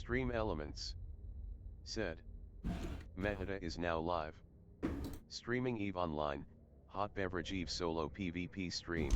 Stream Elements said. Mehta is now live. Streaming EVE Online, Hot Beverage EVE Solo PvP stream.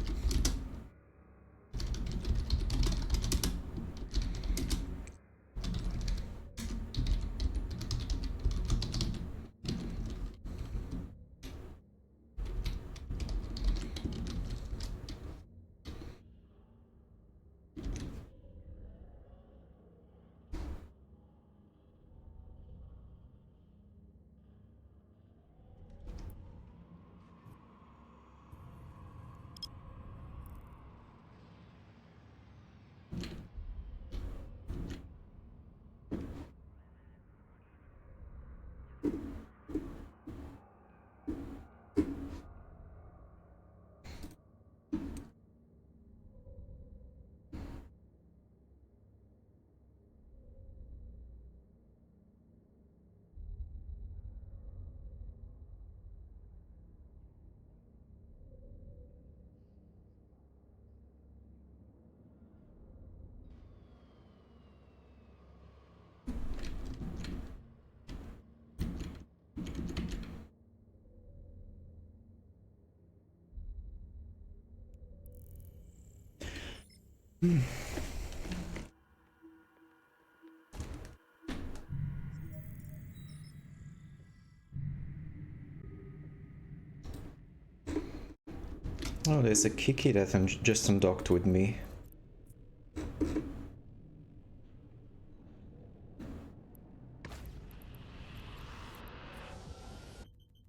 Oh, there's a Kiki that just undocked with me.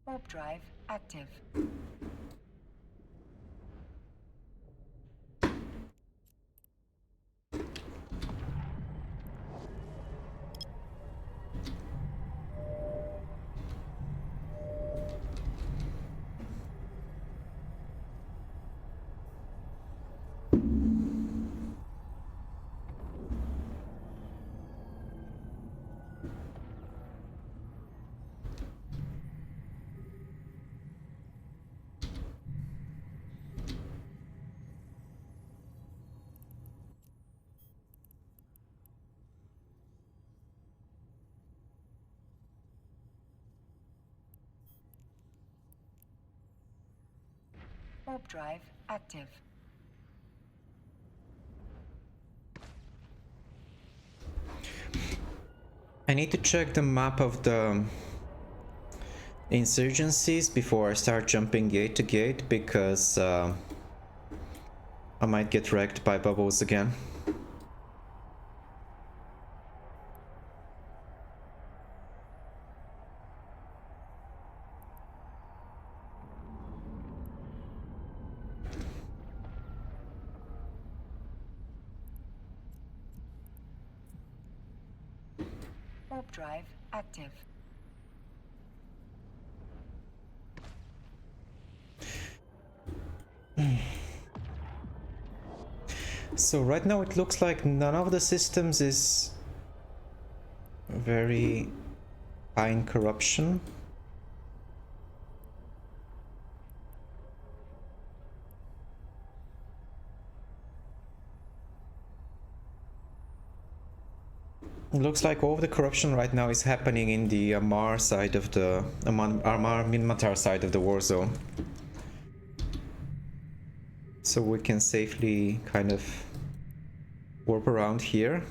Warp drive active. Warp drive active. I need to check the map of the insurgencies before I start jumping gate to gate, because I might get wrecked by bubbles again. Warp drive active. So right now it looks like none of the systems is very high in corruption. It looks like all of the corruption right now is happening in the Amar side of the Amar Minmatar side of the war zone. So we can safely kind of warp around here.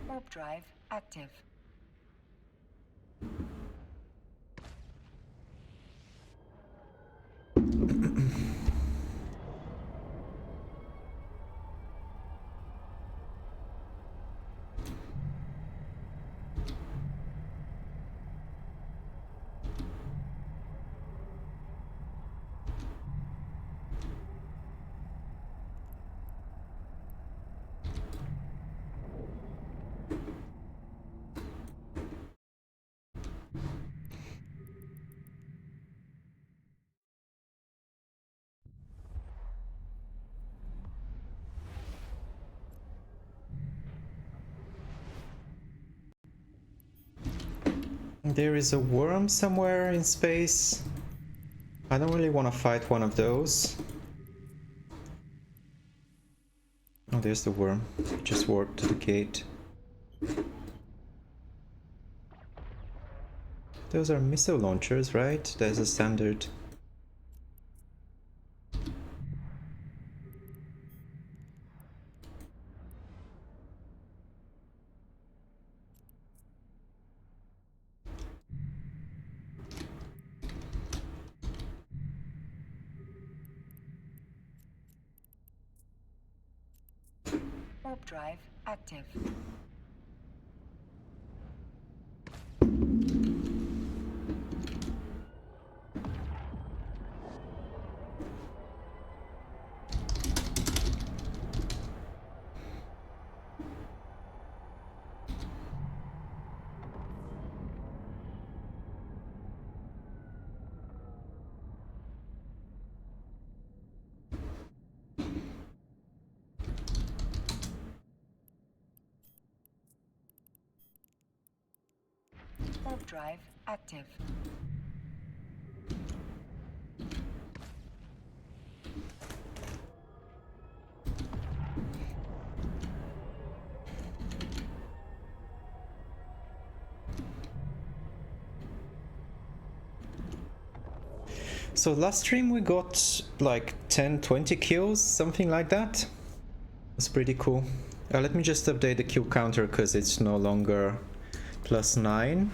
Warp drive active. There is a worm somewhere in space. I don't really want to fight one of those. Oh, there's the worm. Just warped to the gate. Those are missile launchers, right? There's a standard. Warp drive active. Warp drive active. So last stream we got like 10-20 kills, something like that. That's pretty cool. Let me just update the kill counter because it's no longer +9.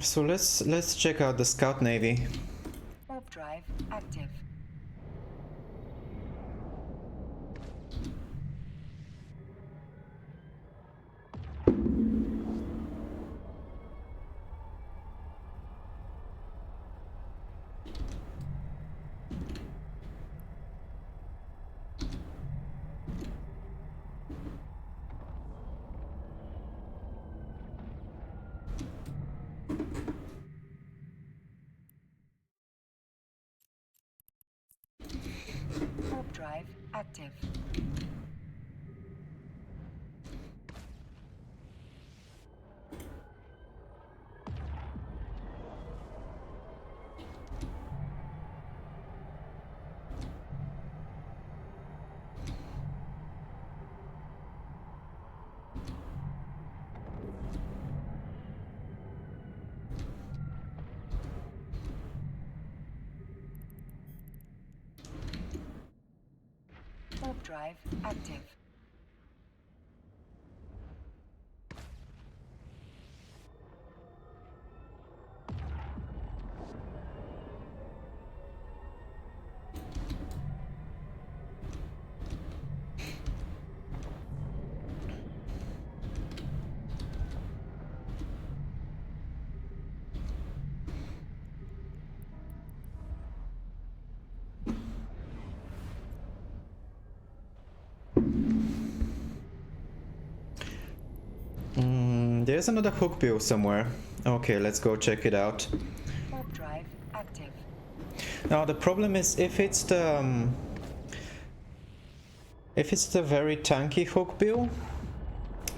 So let's check out the Scout Navy. Warp drive active. Warp drive active. Warp drive active. There's another hookbill somewhere. Okay, let's go check it out. Warp drive active. Now the problem is if it's the very tanky hookbill,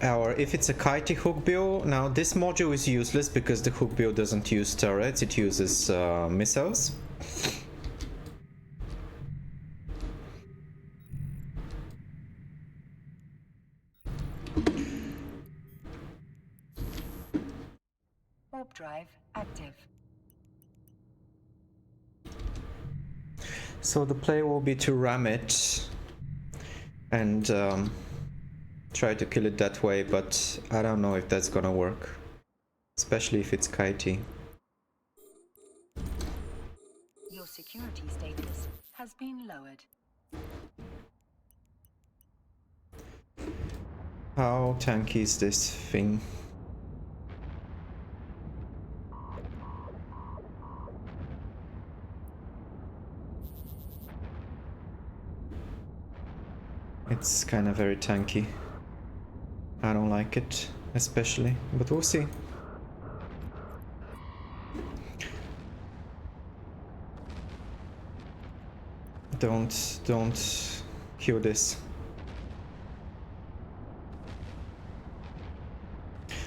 or if it's a kitey hookbill. Now this module is useless because the hookbill doesn't use turrets; it uses missiles. Warp drive active. So the play will be to ram it and try to kill it that way, but I don't know if that's gonna work, especially if it's kitey. Your security status has been lowered. How tanky is this thing? It's kind of very tanky. I don't like it, especially, but we'll see. Don't kill this.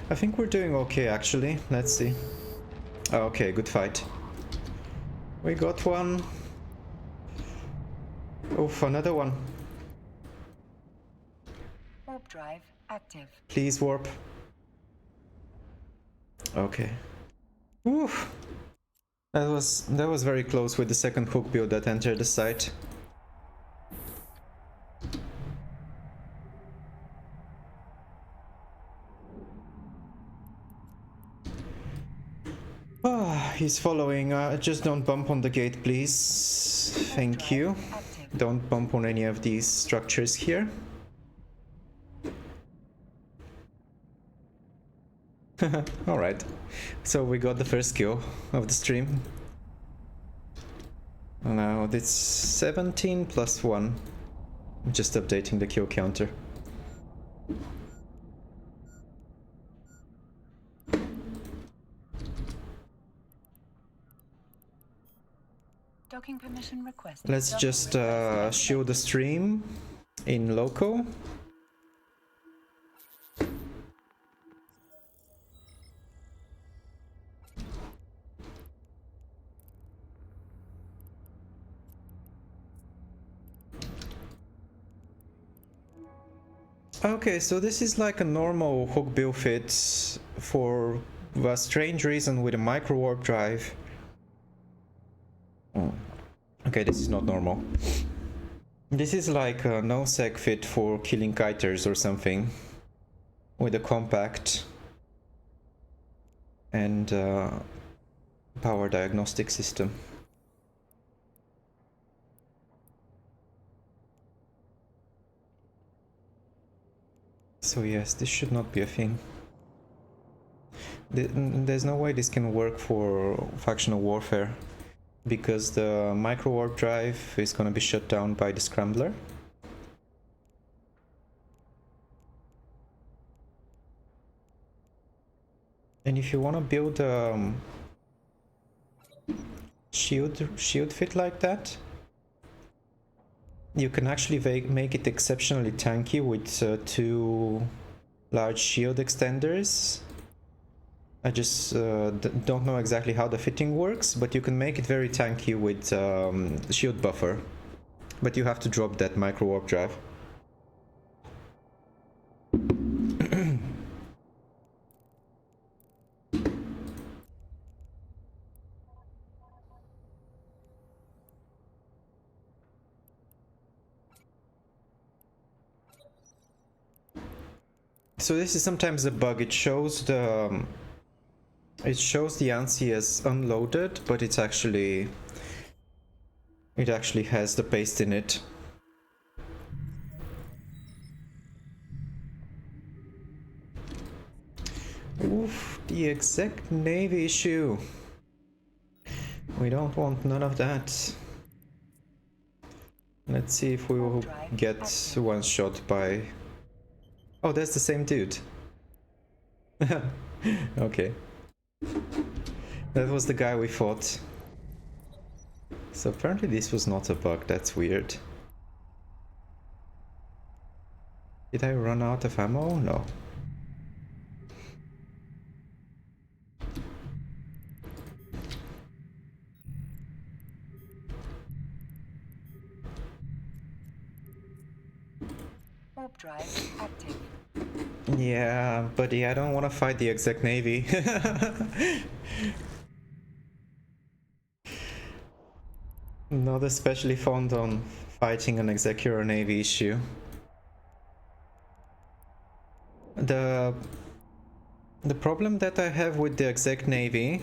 I think we're doing okay, actually. Let's see. Okay, good fight. We got one. Oof, another one. Warp drive active. Please warp. Okay. Oof. That was very close with the second hook build that entered the site. Ah, he's following. Just don't bump on the gate, please. Thank you. Active. Don't bump on any of these structures here. Alright. So we got the first kill of the stream. Now it's 17 plus 1. Just updating the kill counter. Docking permission requested. Let's Docking just request show the stream in local. Okay, so this is like a normal hook build fit for a strange reason with a micro warp drive. Okay, this is not normal. This is like a no-sec fit for killing kiters or something with a compact and power diagnostic system. So yes, this should not be a thing. There's no way this can work for factional warfare, because the micro warp drive is gonna be shut down by the scrambler. And if you wanna build a shield fit like that, you can actually make it exceptionally tanky with 2 large shield extenders. I just don't know exactly how the fitting works, but you can make it very tanky with shield buffer. But you have to drop that micro warp drive. So this is sometimes a bug. It shows the ANSI as unloaded, but it actually has the paste in it. Oof, the exact Navy issue. We don't want none of that. Let's see if we will get one shot by... Oh, that's the same dude. Okay. That was the guy we fought. So apparently this was not a bug, that's weird. Did I run out of ammo? No. Warp drive active. Yeah, buddy, I don't want to fight the exec Navy. Not especially fond on fighting an executor Navy issue. The problem that I have with the exec Navy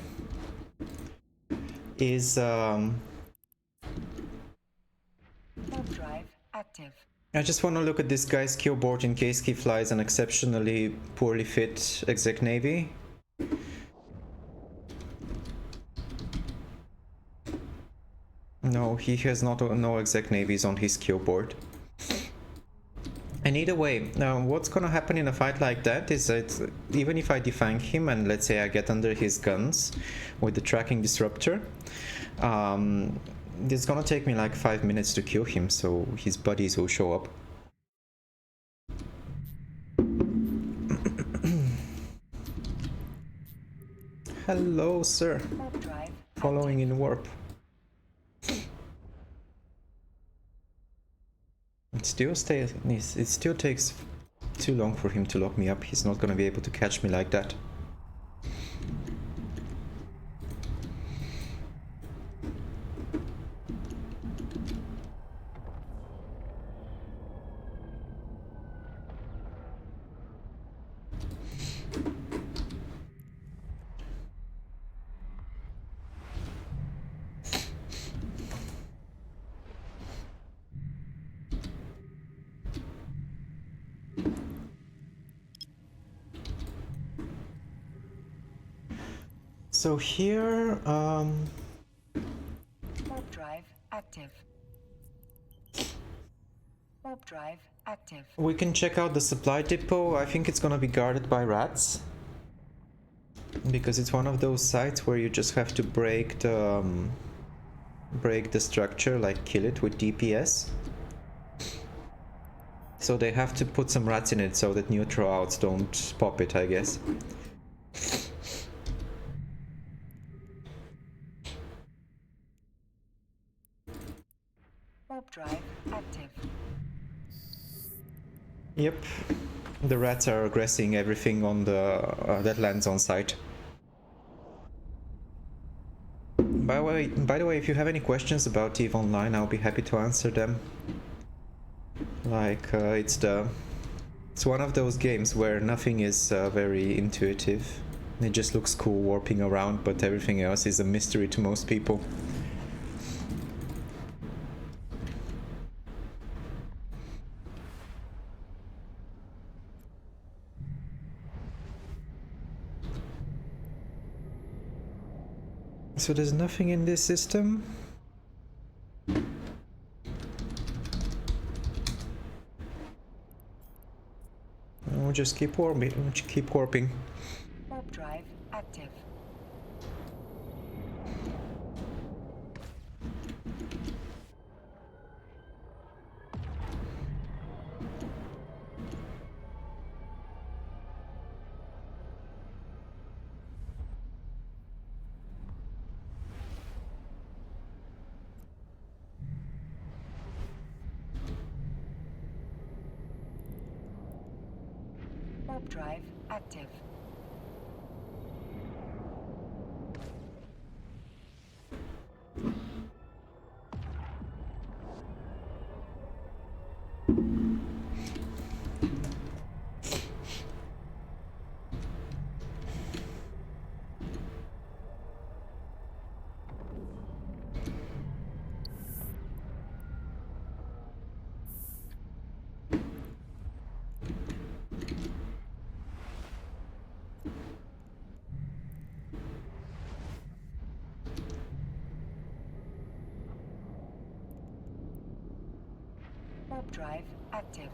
is Warp drive active. I just want to look at this guy's kill board in case he flies an exceptionally poorly fit exec Navy. No, he has no exec navies on his kill board. And And either way, now what's gonna happen in a fight like that is that even if I defang him and let's say I get under his guns with the tracking disruptor, it's gonna take me like 5 minutes to kill him, so his buddies will show up. Hello, sir. Warp drive Following in warp. It still takes too long for him to lock me up. He's not gonna be able to catch me like that. So here, warp drive active. Warp drive active. we can check out the supply depot. I think it's gonna be guarded by rats. Because it's one of those sites where you just have to break the structure, like kill it with DPS. So they have to put some rats in it so that neutral outs don't pop it, I guess. Warp drive active. Yep, the rats are aggressing everything on the that lands on site. By the way, if you have any questions about EVE Online, I'll be happy to answer them. Like it's one of those games where nothing is very intuitive. It just looks cool warping around, but everything else is a mystery to most people. So there's nothing in this system. We'll just keep warping. Keep warping. Warp drive active. Warp drive active. Warp drive active.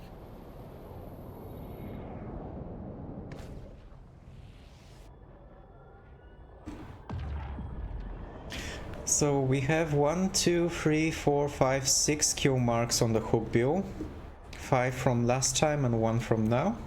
So we have 1, 2, 3, 4, 5, 6 kill marks on the hook bill. 5 from last time and 1 from now.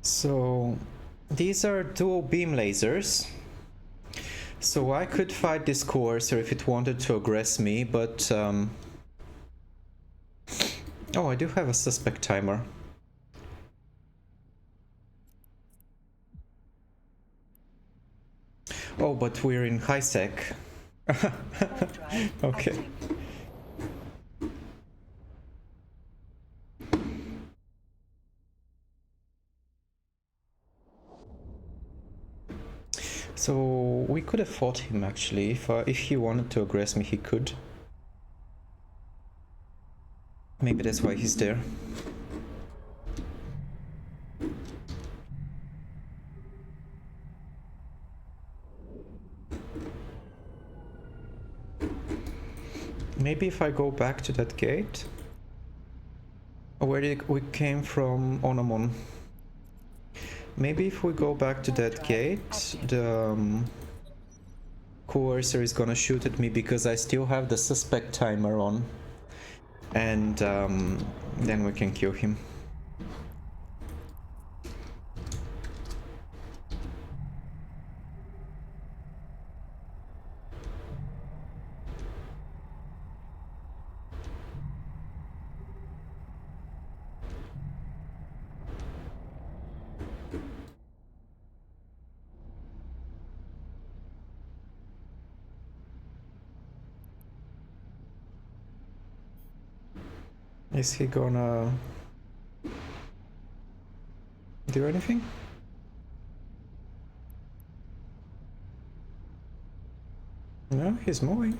So these are dual beam lasers. So I could fight this coercer if it wanted to aggress me, but oh, I do have a suspect timer. Oh, but we're in high sec. Warp drive Okay. active. So we could have fought him actually. If he wanted to aggress me, he could. Maybe that's why he's there. Maybe if I go back to that gate. Where did we came from? Onamon. Maybe if we go back to that gate, the coercer is gonna shoot at me because I still have the suspect timer on. And then we can kill him. Is he gonna do anything? No, he's moving.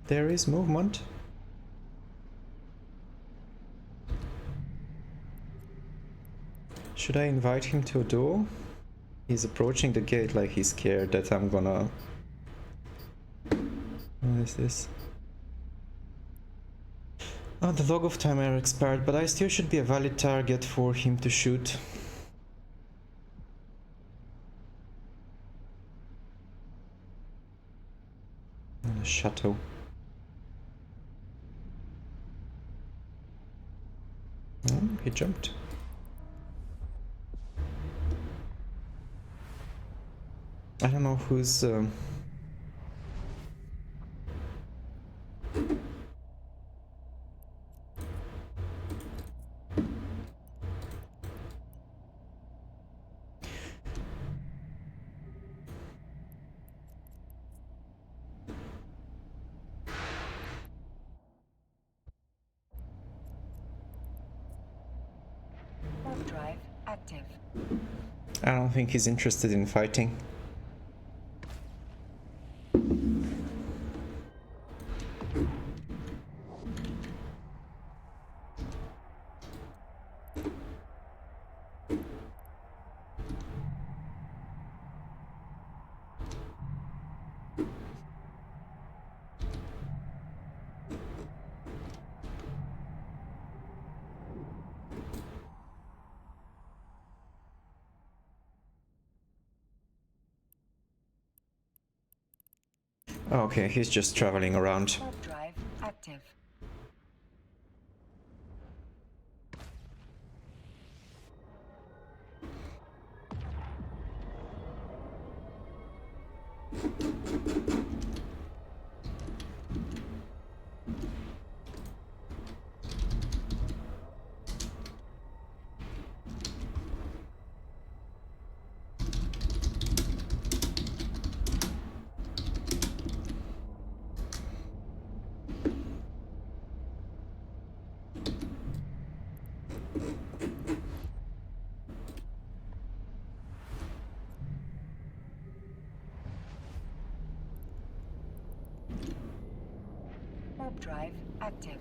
There is movement. Should I invite him to a duel? He's approaching the gate like he's scared that I'm gonna... What is this? Oh, the log of timer expired, but I still should be a valid target for him to shoot. And a chateau. Oh, he jumped. I don't know who's... Warp drive active. I don't think he's interested in fighting. Okay, he's just traveling around. Warp drive active. Warp drive active.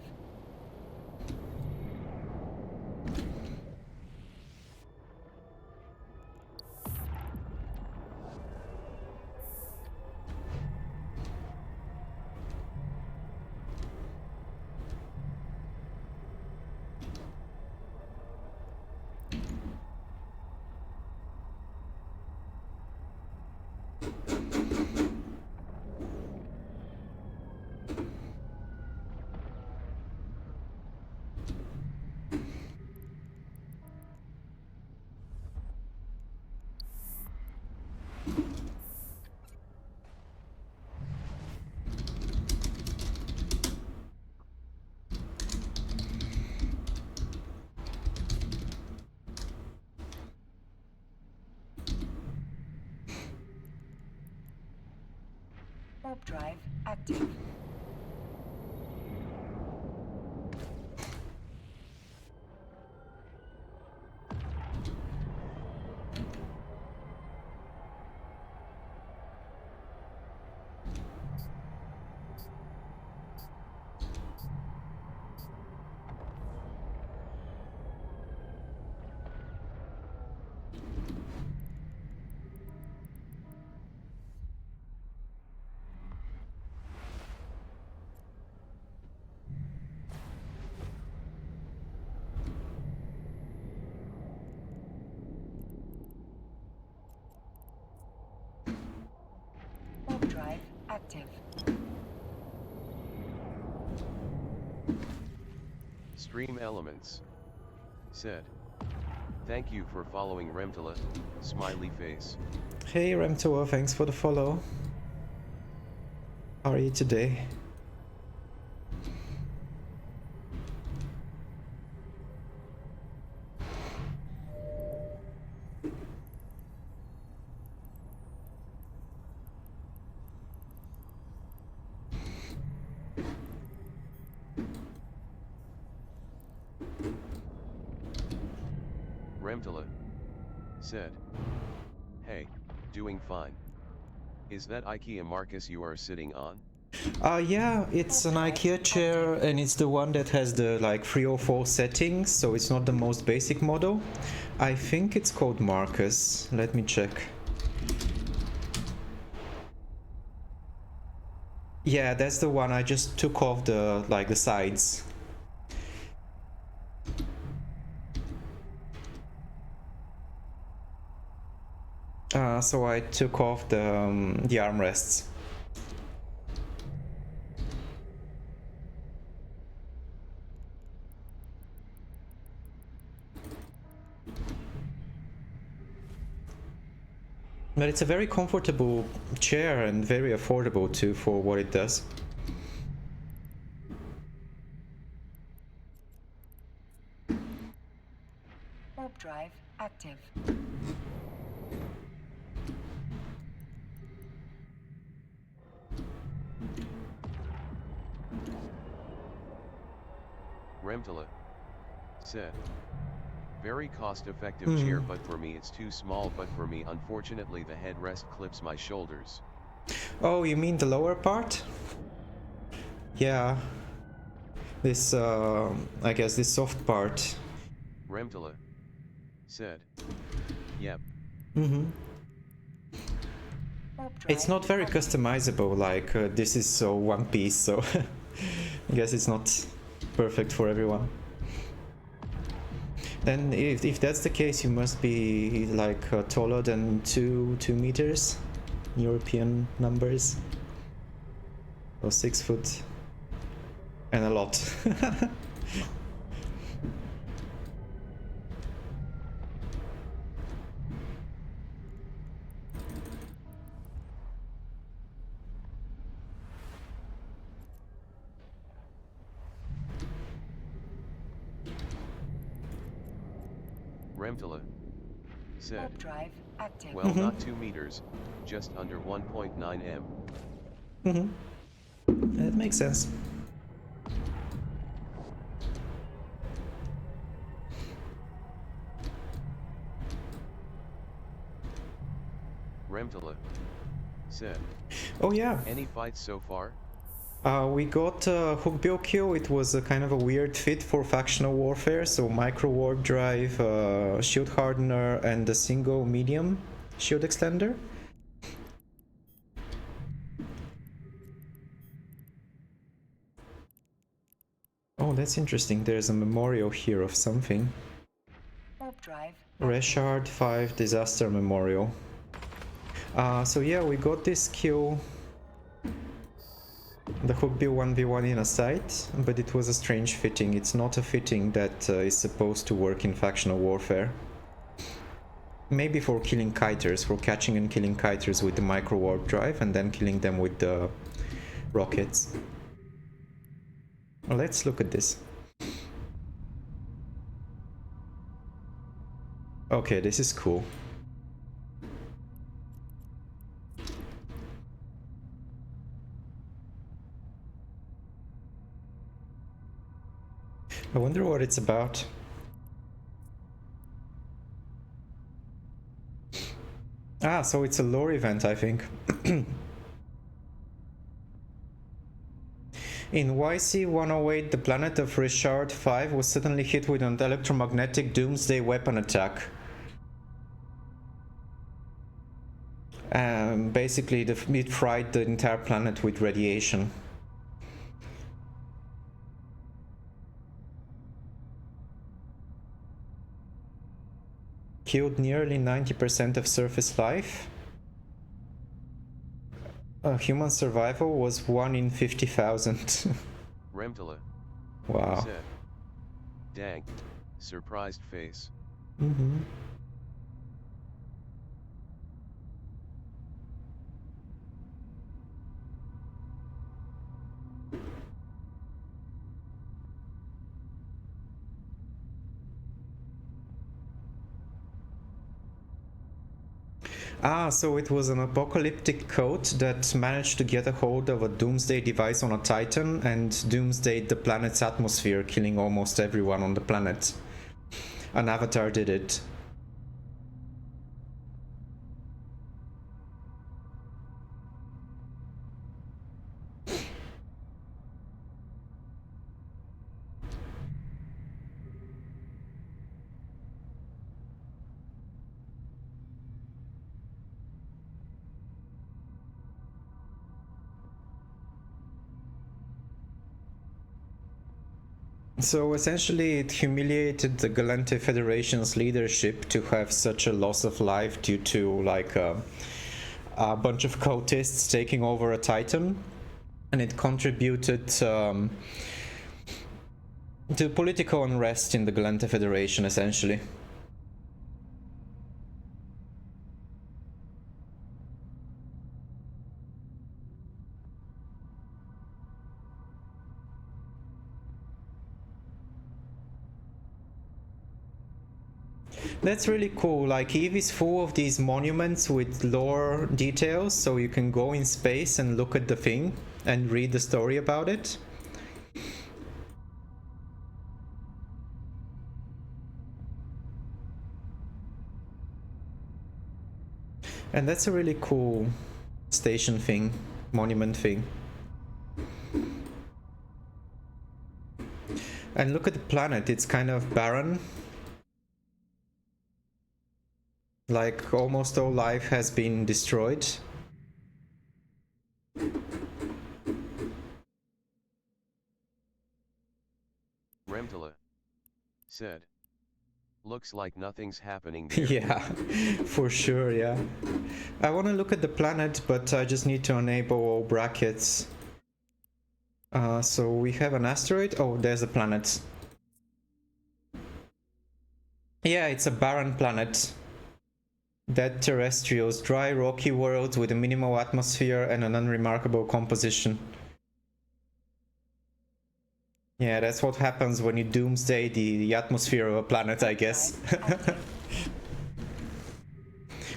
Warp drive active. active. Stream Elements said, "Thank you for following Remtala, smiley face." Hey Remtoa, thanks for the follow. How are you today? Remtala said, "Hey, doing fine. Is that IKEA Marcus you are sitting on?" Yeah, it's an IKEA chair and it's the one that has the like 3 or 4 settings, so it's not the most basic model. I think it's called Marcus. Let me check. Yeah, that's the one. I just took off the the sides. So I took off the armrests. But it's a very comfortable chair and very affordable too for what it does. Warp drive active. Remtala said, "Very cost-effective chair, but for me it's too small, but for me unfortunately the headrest clips my shoulders." Oh, you mean the lower part? Yeah. This, I guess this soft part. Remtala said, "Yep." It's not very customizable, like this is so one piece, so I guess it's not perfect for everyone. Then if that's the case, you must be like taller than 2 meters, European numbers, or 6 foot, and a lot. Remtala said, Warp drive active. "Well, not 2 meters, just under 1.9 m." That makes sense. Remtala said, Oh yeah. "Any fights so far?" We got a Hookbill kill. It was a kind of a weird fit for factional warfare, so micro warp drive, shield hardener, and a single medium shield extender. Oh, that's interesting. There's a memorial here of something. Warp drive. Reshard 5 Disaster Memorial. So yeah, we got this kill. The Hookbill 1v1 in a site, but it was a strange fitting. It's not a fitting that is supposed to work in factional warfare. Maybe for killing kiters, for catching and killing kiters with the micro warp drive and then killing them with the rockets. Let's look at this. Okay, this is cool. I wonder what it's about. Ah, so it's a lore event, I think. In YC-108, the planet of Reshard 5 was suddenly hit with an electromagnetic doomsday weapon attack. Basically, it fried the entire planet with radiation. Killed nearly 90% of surface life. Human survival was 1 in 50,000. Remtala. Wow. Said. Dang. Surprised face. Mm-hmm. Ah, so it was an apocalyptic code that managed to get a hold of a Doomsday device on a Titan and Doomsday the planet's atmosphere, killing almost everyone on the planet. An avatar did it. So essentially it humiliated the Gallente Federation's leadership to have such a loss of life due to like a bunch of cultists taking over a Titan, and it contributed to political unrest in the Gallente Federation essentially. That's really cool. Like Eve is full of these monuments with lore details, so you can go in space and look at the thing and read the story about it. And that's a really cool station thing, monument thing. And look at the planet, it's kind of barren. Like almost all life has been destroyed. Remtala. Said. Looks like nothing's happening there. Yeah, for sure, yeah. I want to look at the planet, but I just need to enable all brackets. So we have an asteroid. Oh, there's a planet. Yeah, it's a barren planet. Dead terrestrials, dry rocky world with a minimal atmosphere and an unremarkable composition. Yeah, that's what happens when you doomsday the atmosphere of a planet, I guess.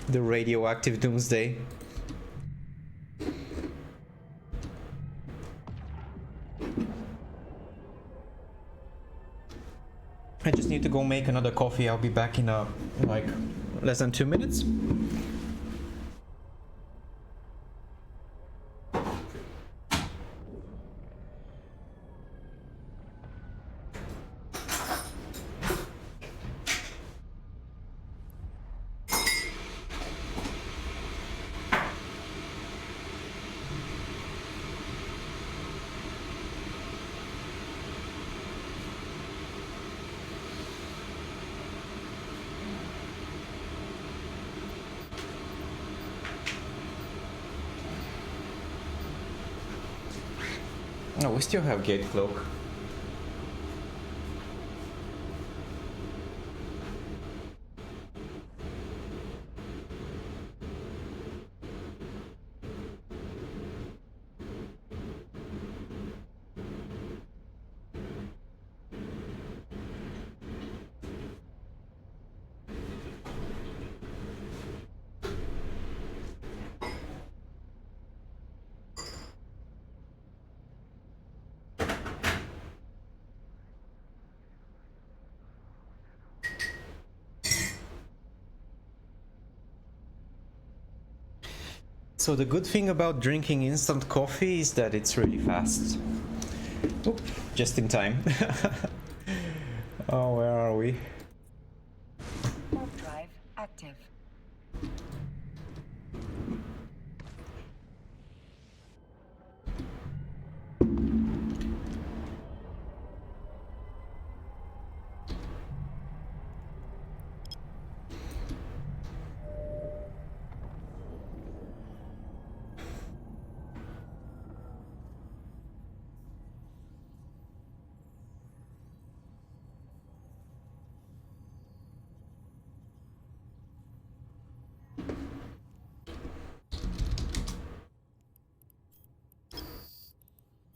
The radioactive doomsday. I just need to go make another coffee. I'll be back in like less than 2 minutes. Oh, we still have gate cloak. So the good thing about drinking instant coffee is that it's really fast. Oop, just in time. Oh, where are we? Warp drive active.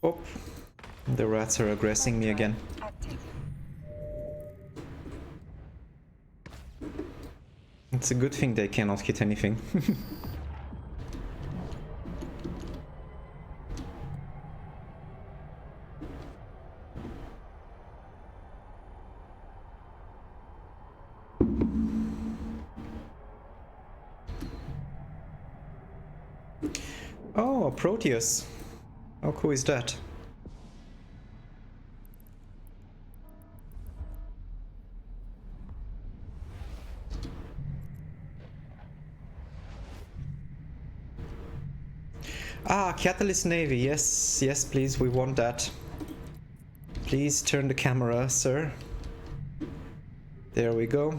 Oh, the rats are aggressing me again. Active. It's a good thing they cannot hit anything. Oh, a Proteus. How cool is that? Ah, Catalyst Navy. Yes, yes, please, we want that. Please turn the camera, sir. There we go.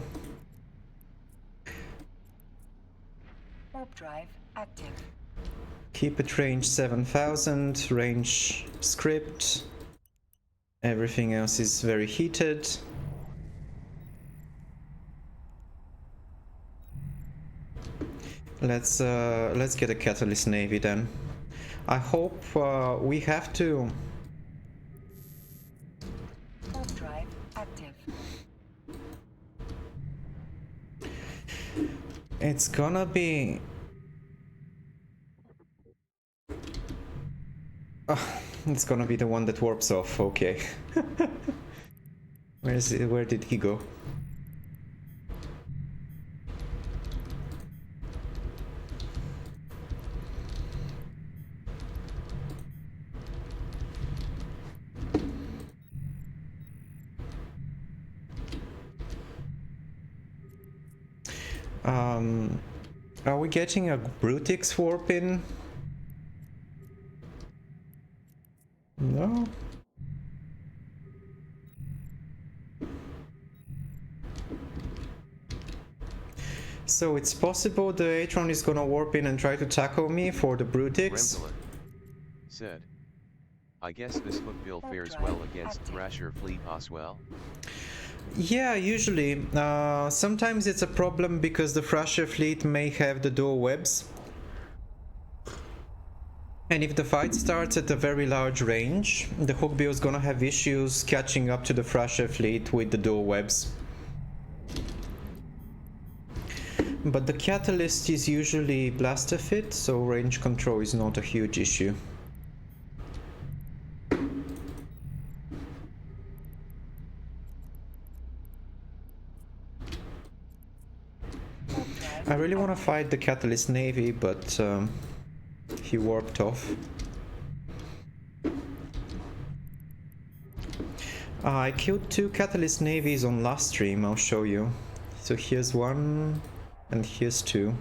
Warp drive active. Keep it range 7000, range script. Everything else is very heated. Let's get a Catalyst Navy then. I hope we have to. Warp drive active. It's gonna be. It's gonna be the one that warps off. Okay. Where is it? Where did he go? Are we getting a Brutix warp in? No. So it's possible the Atron is gonna warp in and try to tackle me for the Brutix. Remtula said, I guess this hookbill fares well against Thrasher fleet as well. Yeah, usually. Sometimes it's a problem because the Thrasher fleet may have the dual webs. And if the fight starts at a very large range, the Hookbill is gonna have issues catching up to the Thrasher fleet with the dual webs. But the Catalyst is usually blaster fit, so range control is not a huge issue. I really want to fight the Catalyst Navy, but he warped off. I killed 2 Catalyst Navies on last stream, I'll show you. So here's one, and here's 2.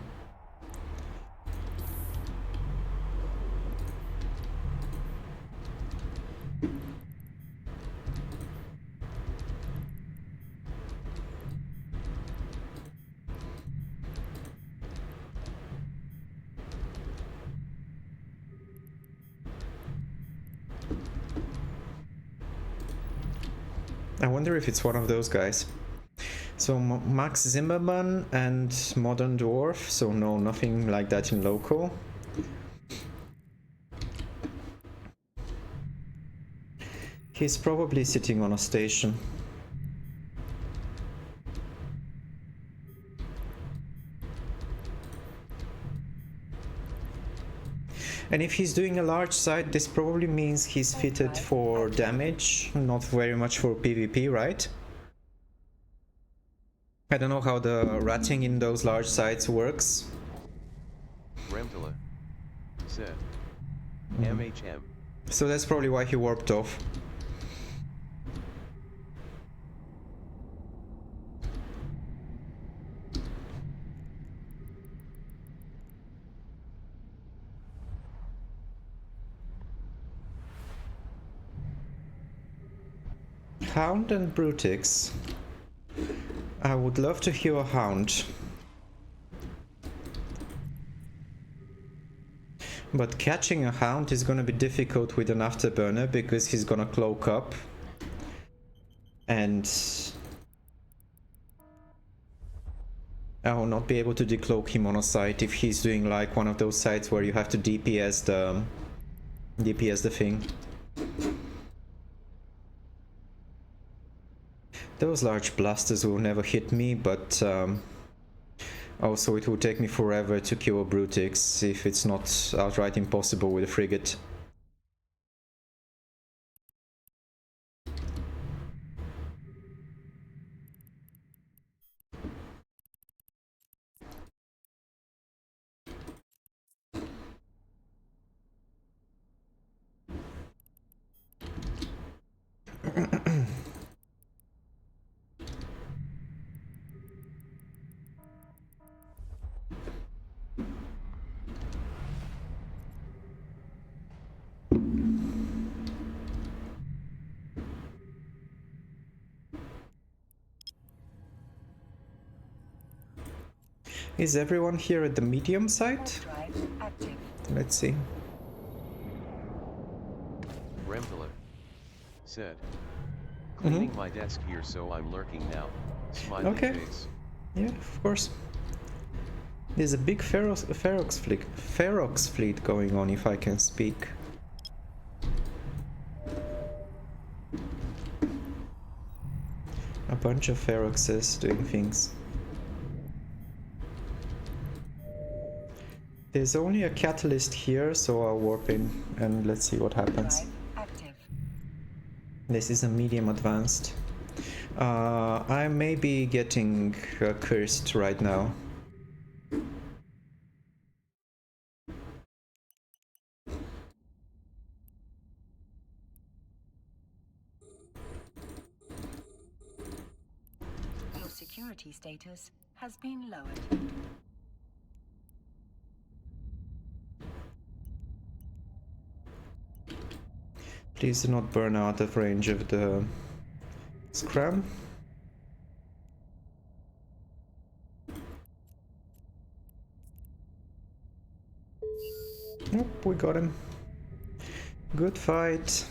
I wonder if it's one of those guys. So Max Zimmerman and Modern Dwarf, so no, nothing like that in local. He's probably sitting on a station. And if he's doing a large site, this probably means he's fitted for damage, not very much for PvP, right? I don't know how the ratting in those large sites works. Remtula said, MHM. So that's probably why he warped off. Hound and Brutix. I would love to hear a Hound. But catching a Hound is gonna be difficult with an Afterburner because he's gonna cloak up. And I will not be able to decloak him on a site if he's doing like one of those sites where you have to DPS the thing. Those large blasters will never hit me, but also it will take me forever to kill a Brutix if it's not outright impossible with a frigate. Is everyone here at the medium site? Drive active. Let's see. Remtala said. Cleaning my desk here, so I'm lurking now. Smiley Okay. face. Yeah, of course. There's a big Ferox fleet going on, if I can speak. A bunch of Feroxes doing things. There's only a catalyst here, so I'll warp in and let's see what happens. Drive active. This is a medium advanced. I may be getting cursed right now. Your security status has been lowered. Please do not burn out of range of the scram. Nope, we got him. Good fight.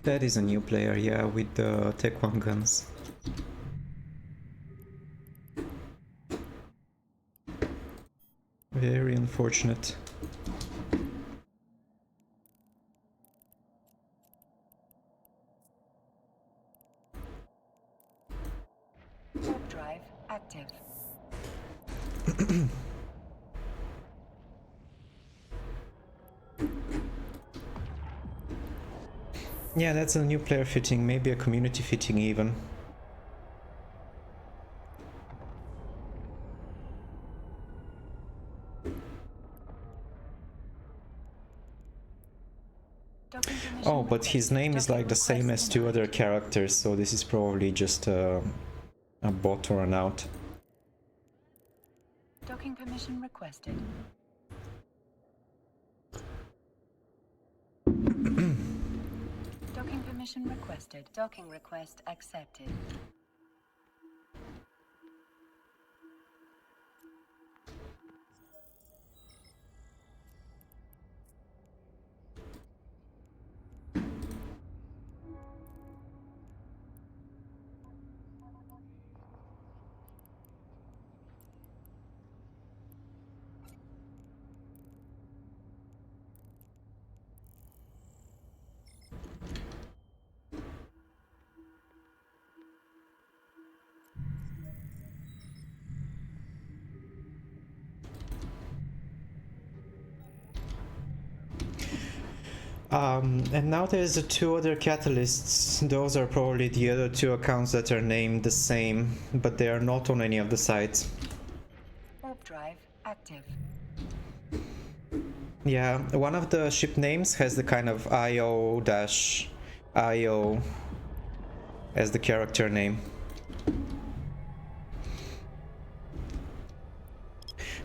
That is a new player, yeah, with the Tech 1 guns. Very unfortunate. Warp drive active. Yeah, that's a new player fitting, maybe a community fitting even. Docking permission Oh, but his requested. name is like Docking the same request as two denied. other characters, so this is probably just a bot or an out. Docking permission requested. Docking permission requested. Docking request accepted. And now there's the two other catalysts. Those are probably the other two accounts that are named the same, but they are not on any of the sites. Warp drive active. Yeah, one of the ship names has the kind of IO-IO as the character name.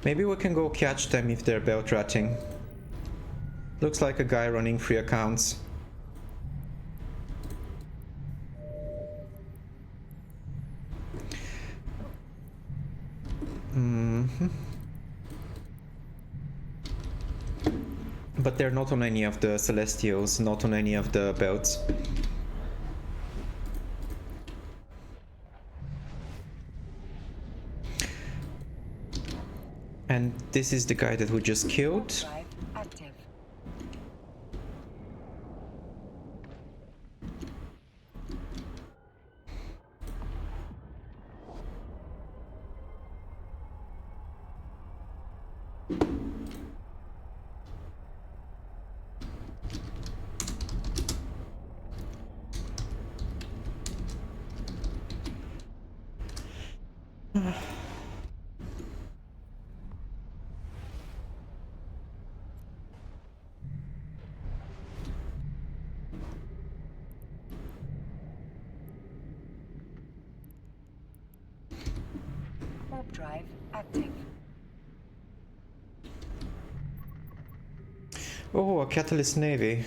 Maybe we can go catch them if they're belt ratting. Looks like a guy running 3 accounts. But they're not on any of the Celestials, not on any of the belts. And this is the guy that we just killed. Drive active. Warp drive active. Oh, a Catalyst Navy.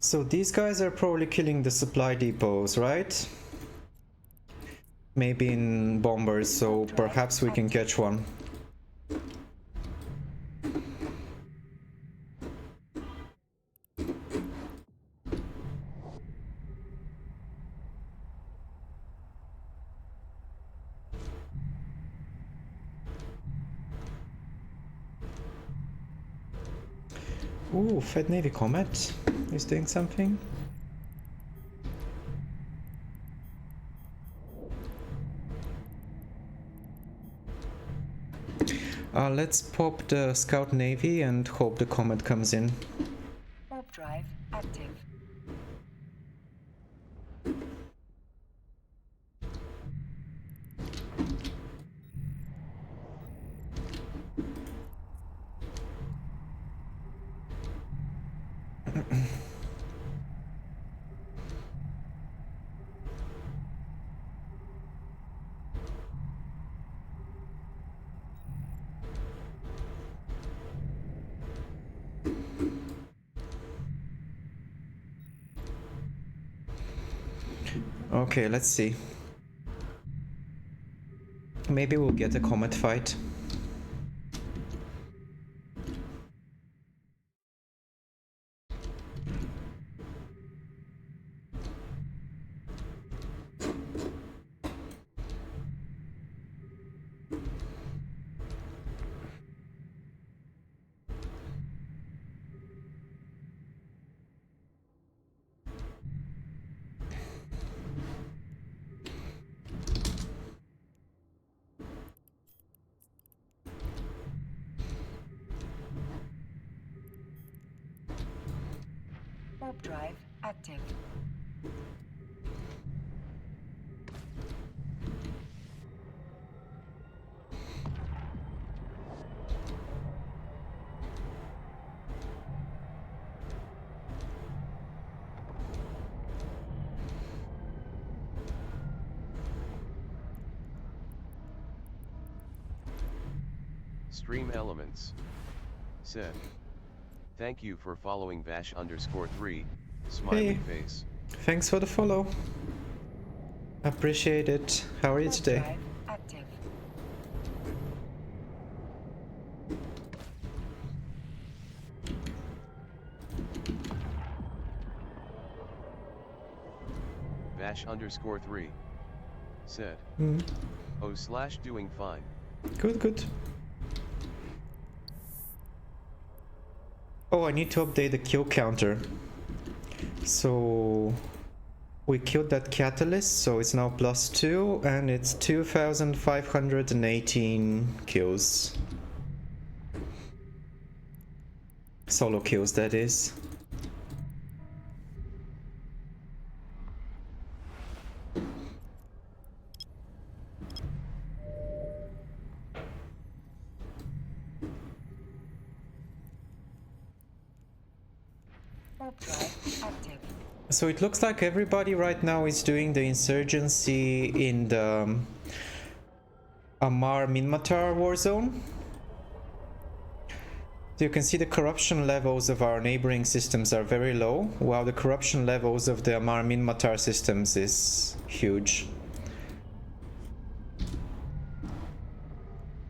So these guys are probably killing the supply depots, right? Maybe in bombers, so perhaps we can catch one. Ooh, Fed Navy Comet is doing something. Let's pop the Scout Navy and hope the Comet comes in. Warp drive active. Okay, let's see. Maybe we'll get a Comet fight. Warp drive active. Stream Elements said, "Thank you for following Vash_3, smiley Hey. face." Thanks for the follow. Appreciate it. How are you Warp today? drive active. Vash_3 said, Mm, "Doing fine." good, good. Oh, I need to update the kill counter. So we killed that Catalyst, so it's now +2 and it's 2,518 kills. Solo kills, that is. Warp drive active. So it looks like everybody right now is doing the insurgency in the Ammar Minmatar war zone. So you can see the corruption levels of our neighboring systems are very low, while the corruption levels of the Ammar Minmatar systems is huge.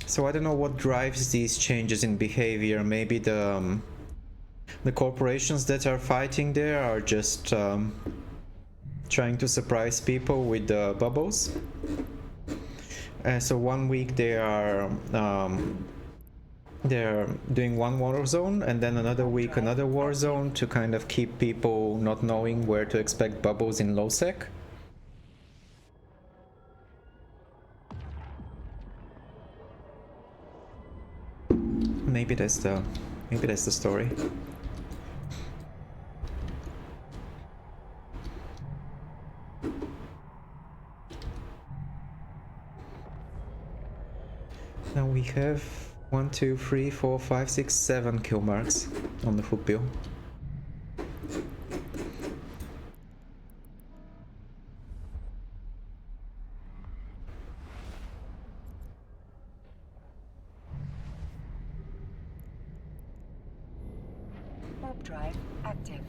So I don't know what drives these changes in behavior. Maybe the corporations that are fighting there are just trying to surprise people with the bubbles. So 1 week they're doing one war zone, and then another week another war zone to kind of keep people not knowing where to expect bubbles in low sec. Maybe that's the story. Now we have 1, 2, 3, 4, 5, 6, 7 kill marks on the Hookbill. Warp drive active.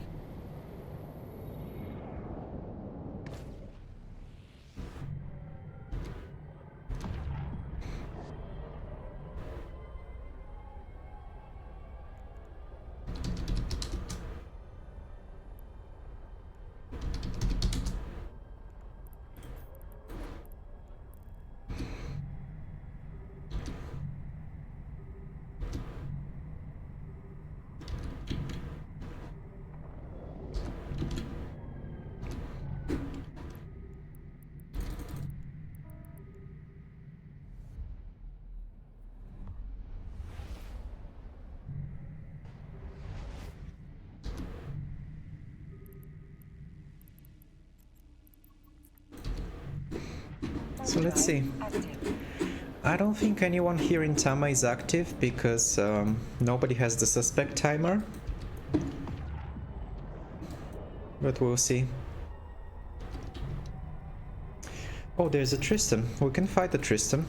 So let's see. I don't think anyone here in Tama is active because nobody has the suspect timer. But we'll see. Oh, there's a Tristan. We can fight the Tristan.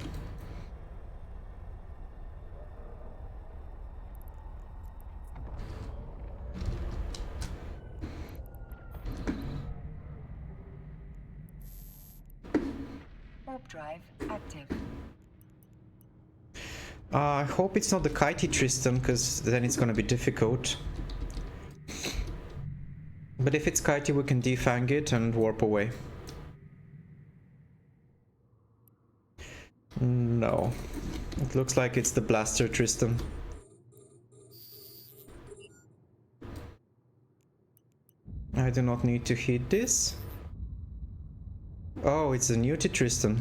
Warp drive active. I hope it's not the kitey Tristan, because then it's gonna be difficult. But if it's kitey, we can defang it and warp away. No. It looks like it's the blaster Tristan. I do not need to hit this. Oh, it's a Newty Tristan.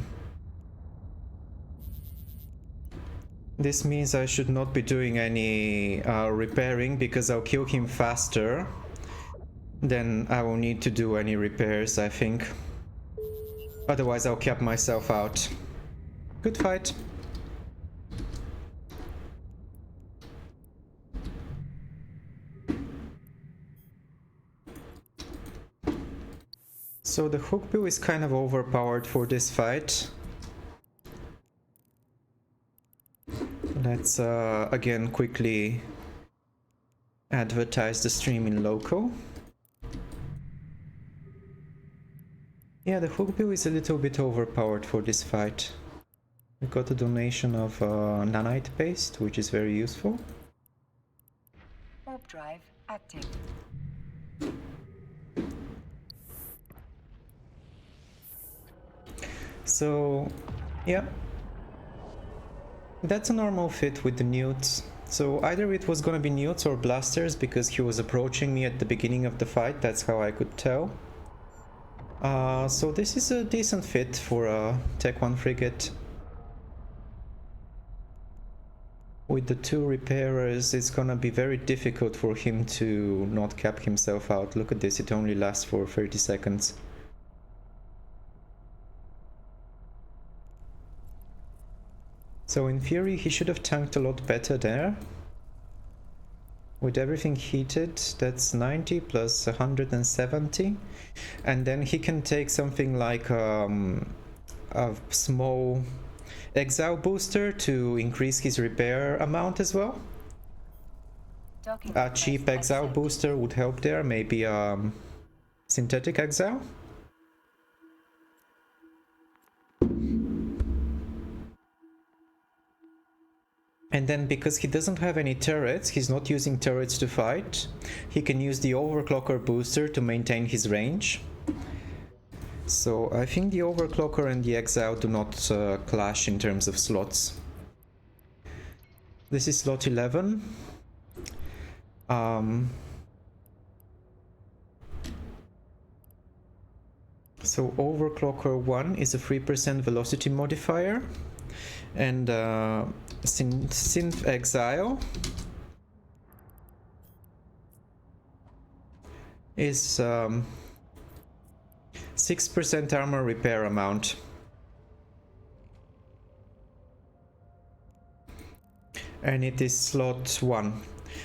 This means I should not be doing any repairing because I'll kill him faster than I will need to do any repairs, I think. Otherwise I'll cap myself out. Good fight. So the Hookbill is kind of overpowered for this fight. Let's again quickly advertise the stream in local. Yeah, the Hookbill is a little bit overpowered for this fight. We got a donation of nanite paste, which is very useful. Warp drive active. So, yeah. That's a normal fit with the newts. So either it was gonna be newts or blasters because he was approaching me at the beginning of the fight, that's how I could tell. So this is a decent fit for a Tech 1 frigate. With the two repairers, it's gonna be very difficult for him to not cap himself out. Look at this, it only lasts for 30 seconds. So in theory, he should have tanked a lot better there. with everything heated, that's 90 plus 170. And then he can take something like a small exile booster to increase his repair amount as well. Docking A cheap request exile accepted. booster would help there, maybe synthetic exile. And then because he doesn't have any turrets, he's not using turrets to fight, he can use the overclocker booster to maintain his range. So I think the overclocker and the exile do not clash in terms of slots. This is slot 11. So overclocker 1 is a 3% velocity modifier, and synth exile is 6% armor repair amount. And it is slot 1.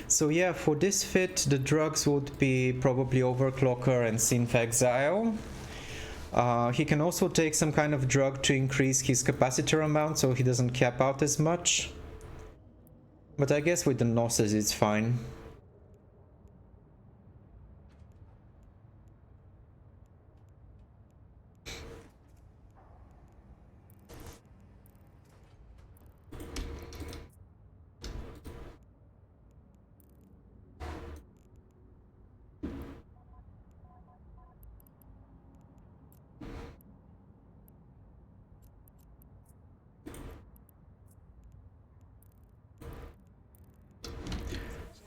So yeah, for this fit the drugs would be probably overclocker and synth exile. He can also take some kind of drug to increase his capacitor amount so he doesn't cap out as much. But I guess with the Gnosis it's fine.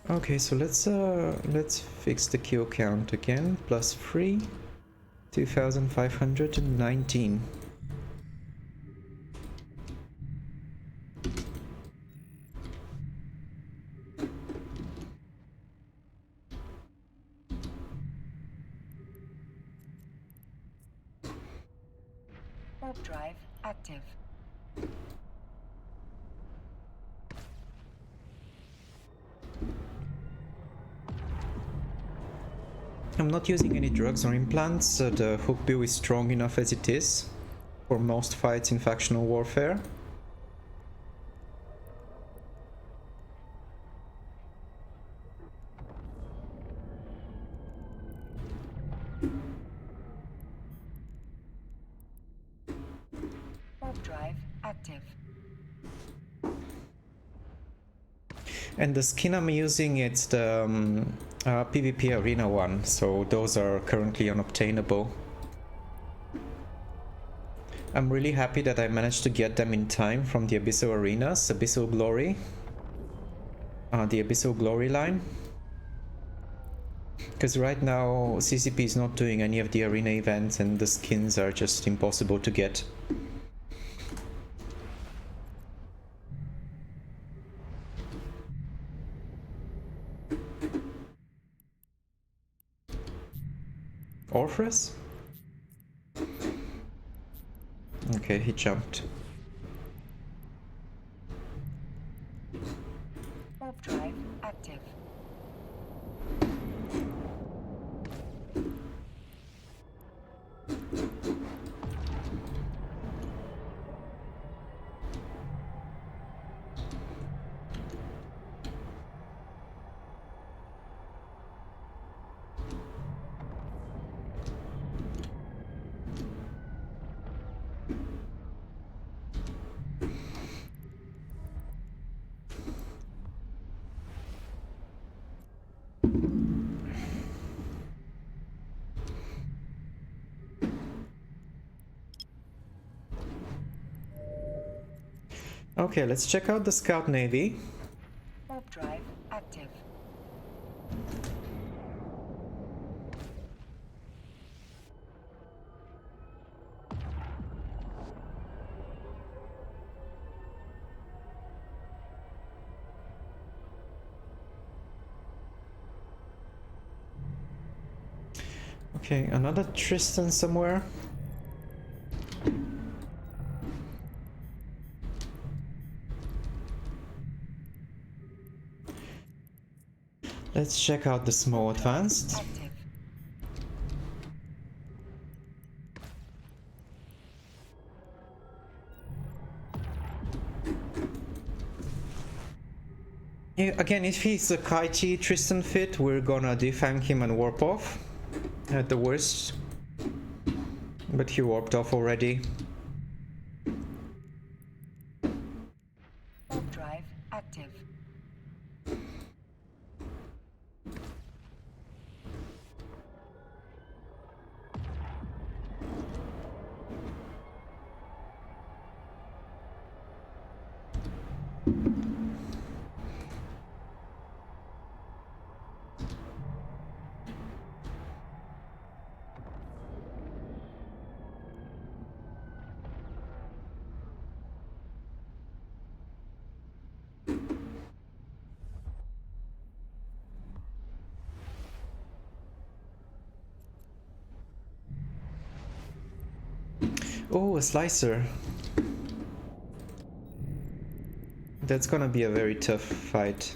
Okay, so let's fix the kill count again. +3, 2519. Warp drive active. I'm not using any drugs or implants, the hook bill is strong enough as it is for most fights in factional warfare. Warp drive active. And the skin I'm using, it's the PvP Arena one, so those are currently unobtainable. I'm really happy that I managed to get them in time from the Abyssal Arenas, Abyssal Glory, the Abyssal Glory line. Because right now CCP is not doing any of the arena events and the skins are just impossible to get. Orpheus? Okay, he jumped. Warp drive active. Okay, let's check out the Scout Navy. Warp drive active. Okay, another Tristan somewhere. Let's check out the small advanced. Active. Yeah, again, if he's a Kaiti Tristan fit, we're gonna defang him and warp off at the worst. But he warped off already. Warp drive active. Oh, a slicer. That's gonna be a very tough fight.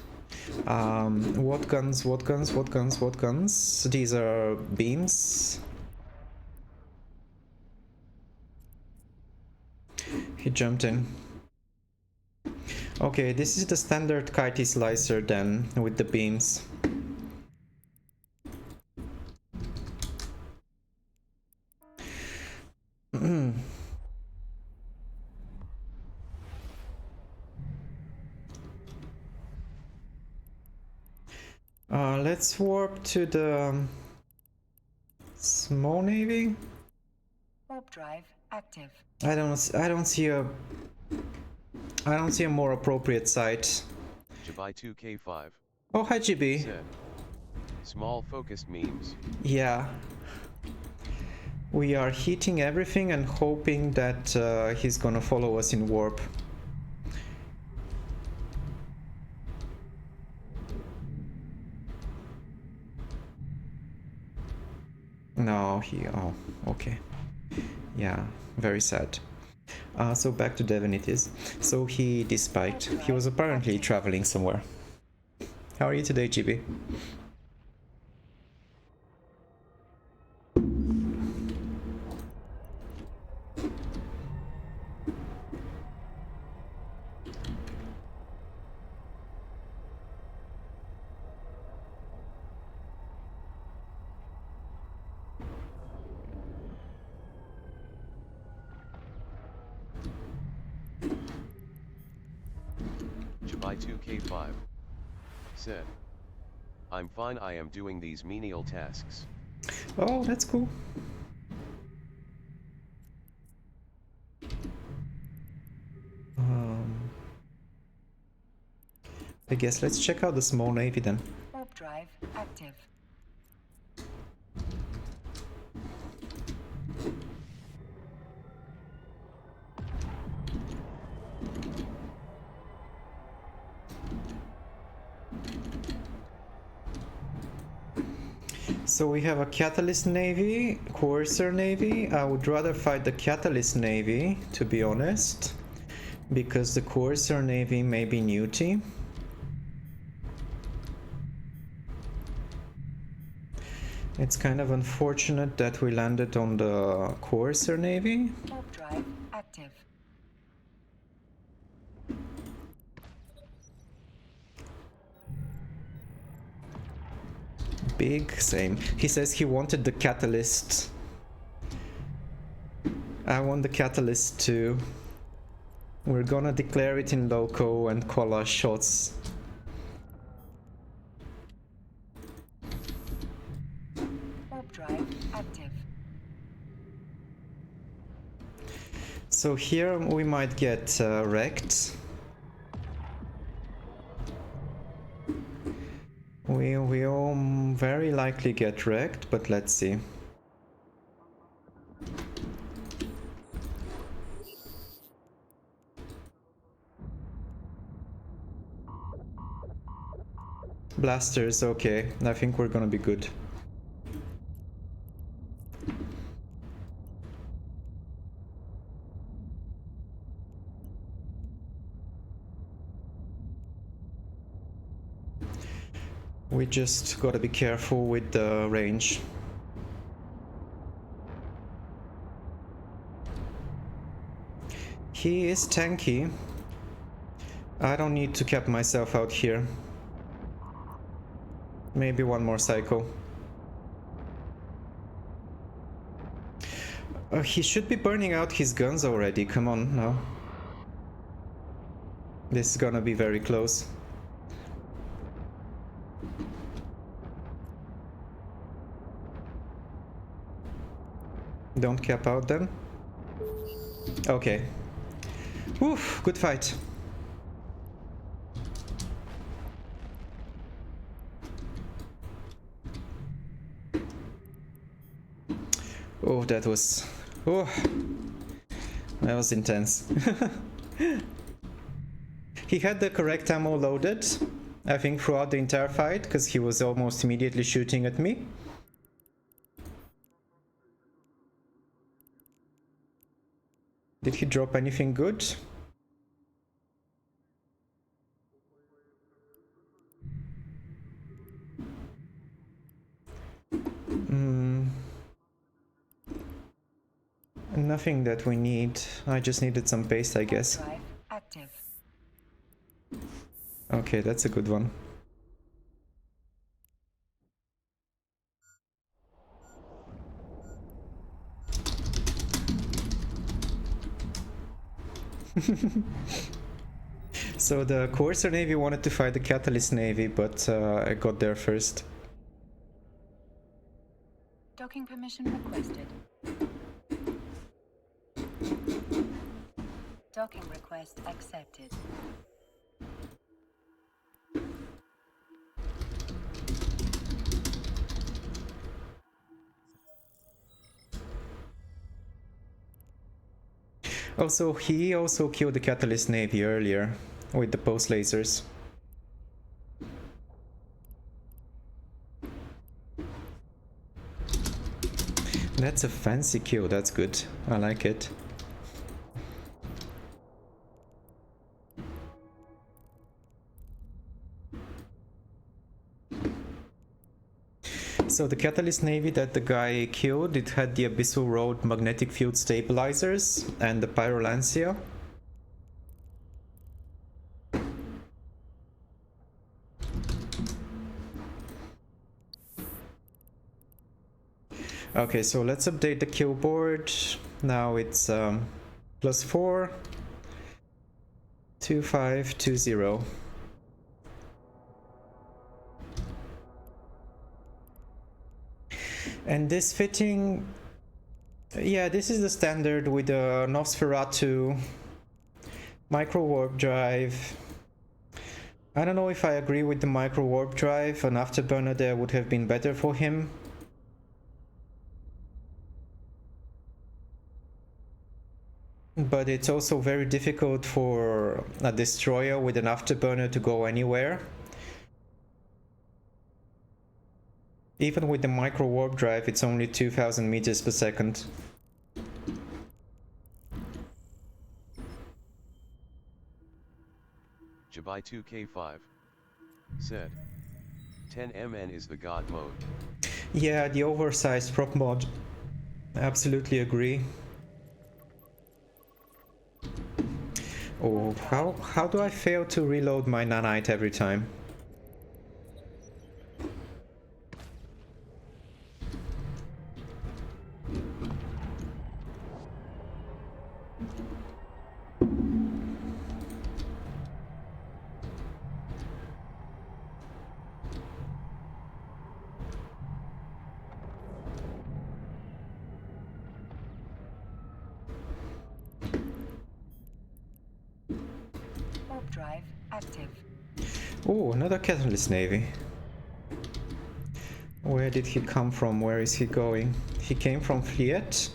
What guns, what guns, what guns, what guns? These are beams. He jumped in. Okay, this is the standard Kaiti slicer then, with the beams. Let's warp to the small navy. Warp drive active. I don't see a more appropriate site. Jabai 2K5 Oh, hi GB. said. Small focused memes. Yeah. We are heating everything and hoping that he's gonna follow us in warp. No, oh, okay. Yeah, very sad. So back to Devon it is. So he despiked. He was apparently traveling somewhere. How are you today, GB? Jabai 2K5 said. I'm fine, I am doing these menial tasks. Oh, that's cool. I guess let's check out the small navy then. Warp drive active. So we have a Catalyst Navy, Courser Navy. I would rather fight the Catalyst Navy, to be honest, because the Courser Navy may be newty. It's kind of unfortunate that we landed on the Courser Navy. Warp drive active. Big, same. He says he wanted the Catalyst. I want the Catalyst too. We're gonna declare it in loco and call our shots. Warp drive active. So here we might get wrecked. We will very likely get wrecked, but let's see. Blasters, okay. I think we're gonna be good. We just gotta be careful with the range. He is tanky. I don't need to cap myself out here. Maybe one more cycle. He should be burning out his guns already. Come on, now. This is gonna be very close. Don't cap out then. Okay. Oof, good fight. Oh, that was... Oh, that was intense. He had the correct ammo loaded, I think, throughout the entire fight, because he was almost immediately shooting at me. Did he drop anything good? Nothing that we need. I just needed some paste, I guess. Drive active. Okay, that's a good one. So the Courser Navy wanted to fight the Catalyst Navy, but I got there first. Docking permission requested. Docking request accepted. Also, he also killed the Catalyst Navy earlier with the pulse lasers. That's a fancy kill, that's good. I like it. So the Catalyst Navy that the guy killed, it had the Abyssal Road magnetic field stabilizers and the Pyrolancia. Okay, so let's update the kill board. Now it's +4, 2520. And this fitting, yeah, this is the standard with the Nosferatu micro warp drive. I don't know if I agree with the micro warp drive. An afterburner there would have been better for him. But it's also very difficult for a destroyer with an afterburner to go anywhere. Even with the micro warp drive, it's only 2000 meters per second. Jabai 2K5 said, 10MN is the god mode. Yeah, the oversized prop mod. Absolutely agree. Oh, how do I fail to reload my nanite every time? Warp drive active. Oh, another Catalyst Navy. Where did he come from? Where is he going? He came from Fleet.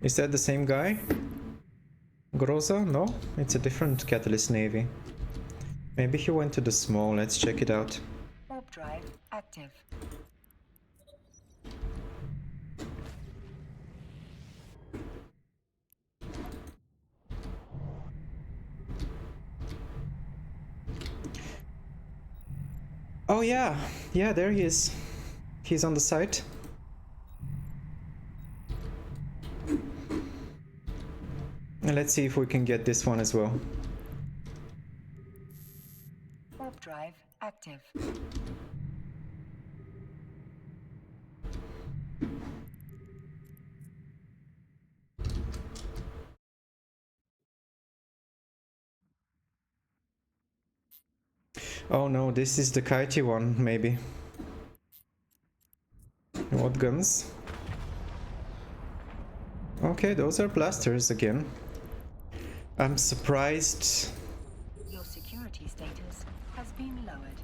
Is that the same guy? Groza? No, it's a different Catalyst Navy. Maybe he went to the small, let's check it out. Warp drive active. Oh yeah, yeah, there he is. He's on the site. And let's see if we can get this one as well. Warp drive active. Oh no, this is the kitey one, maybe. What guns? Okay, those are blasters again. I'm surprised. Your security status has been lowered.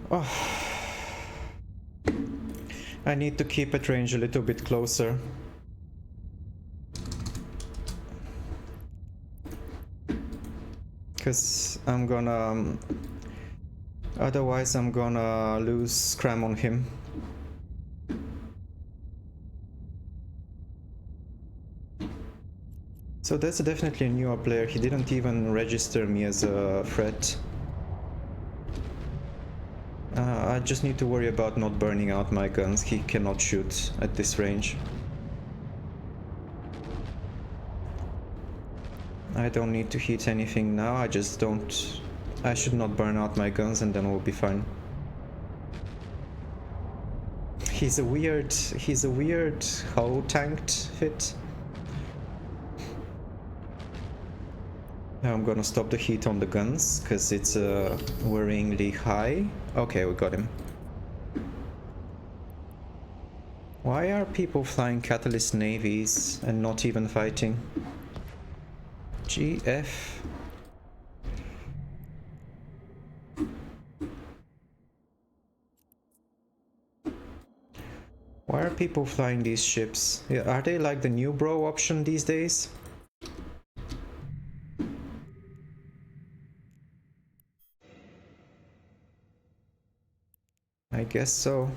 Oh. I need to keep at range a little bit closer. Because I'm gonna... otherwise I'm gonna lose scram on him. So that's definitely a newer player. He didn't even register me as a threat. I just need to worry about not burning out my guns. He cannot shoot at this range. I don't need to hit anything now. I just don't... I should not burn out my guns and then we'll be fine. He's a weird hull tanked fit. Now I'm gonna stop the heat on the guns, because it's worryingly high. Okay, we got him. Why are people flying Catalyst navies and not even fighting? GF. Why are people flying these ships? Yeah, are they like the new bro option these days? I guess so.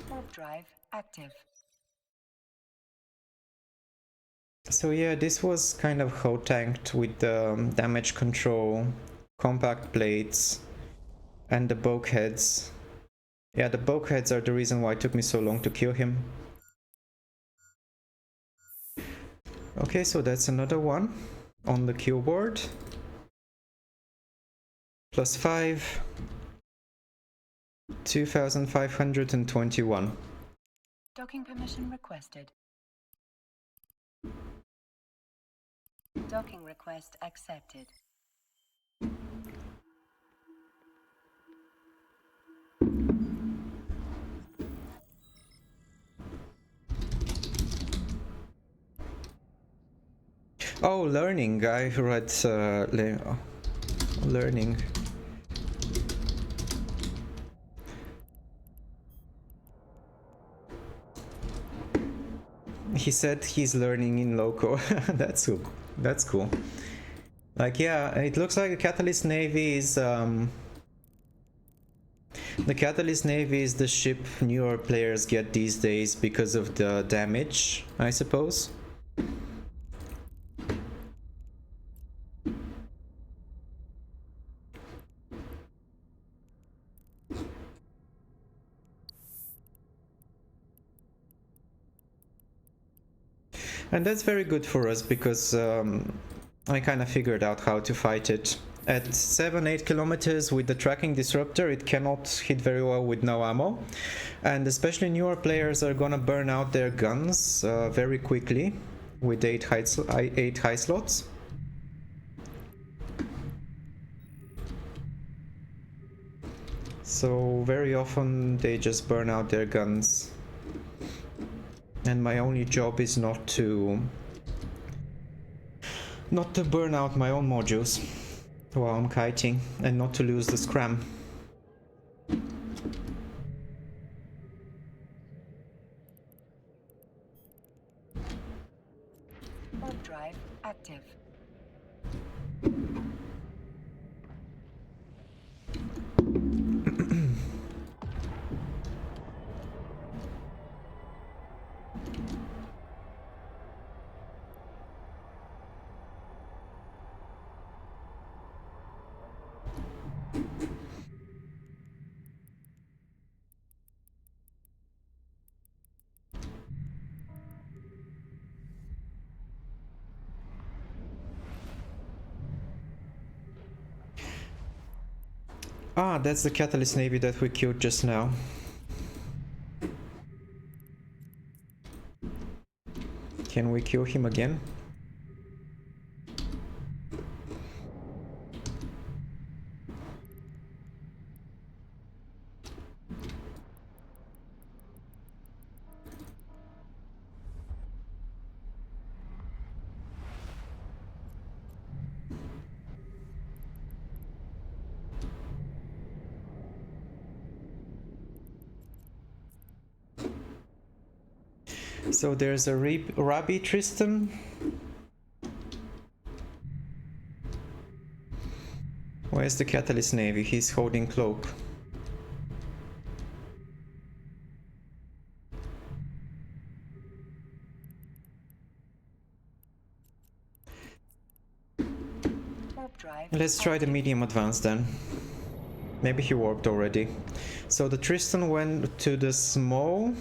Warp drive active. So yeah, this was kind of hull tanked with the damage control, compact plates, and the bulkheads. Yeah, the bulkheads are the reason why it took me so long to kill him. Okay, so that's another one on the kill board. +5. 2521. Docking permission requested. Docking request accepted. Oh, learning. I read learning. He said he's learning in loco. That's cool. That's cool. Like, yeah, it looks like the Catalyst Navy is the Catalyst Navy is the ship newer players get these days because of the damage, I suppose. And that's very good for us because I kind of figured out how to fight it. At 7-8 kilometers with the tracking disruptor, it cannot hit very well with no ammo. And especially newer players are gonna burn out their guns very quickly with 8 high slots. So very often they just burn out their guns. And my only job is not to burn out my own modules while I'm kiting and not to lose the scram. Warp drive active. Ah, that's the Catalyst Navy that we killed just now. Can we kill him again? So there's a Rabbi Tristan. Where's the Catalyst Navy? He's holding cloak. Warp drive. Let's try the medium advance then. Maybe he warped already. So the Tristan went to the small.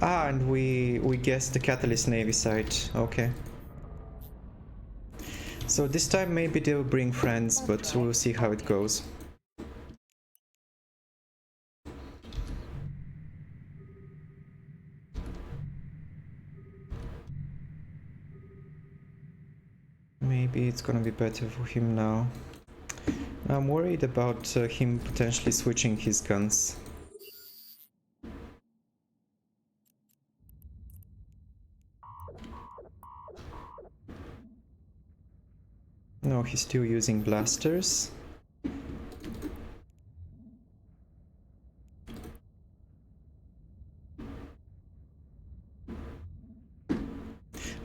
Ah, and we guessed the Catalyst Navy site. Okay. So this time maybe they'll bring friends, but we'll see how it goes. Maybe it's gonna be better for him now. I'm worried about him potentially switching his guns. No, he's still using blasters.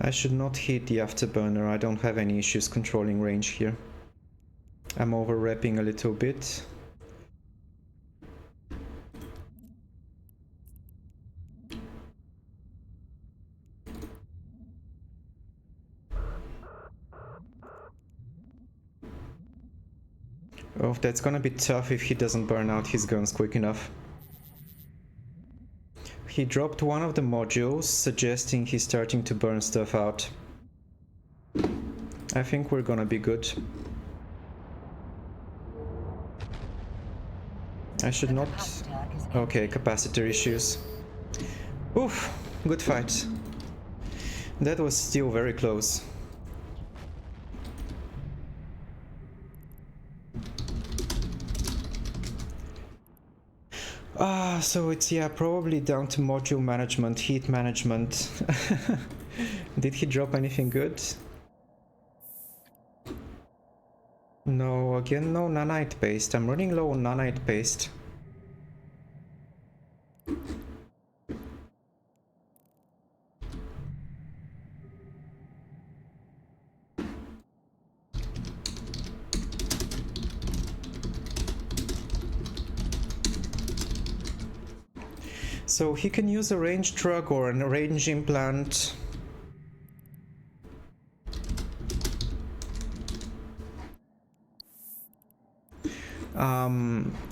I should not hit the afterburner. I don't have any issues controlling range here. I'm over-wrapping a little bit. Oh, that's gonna be tough if he doesn't burn out his guns quick enough. He dropped one of the modules, suggesting he's starting to burn stuff out. I think we're gonna be good. I should not... Okay, capacitor issues. Oof, good fight. That was still very close. Ah, so it's, yeah, probably down to module management, heat management. Did he drop anything good? No, again, no nanite paste. I'm running low on nanite paste. So he can use a range drug or a range implant.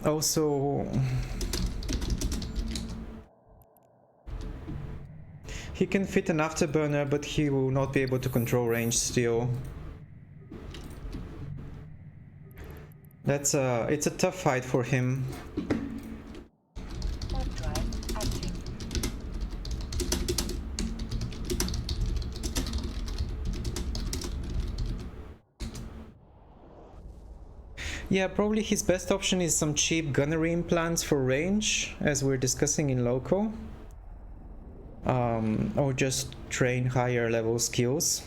Also, he can fit an afterburner, but he will not be able to control range still. It's a tough fight for him. Yeah, probably his best option is some cheap gunnery implants for range, as we're discussing in local. Or just train higher level skills.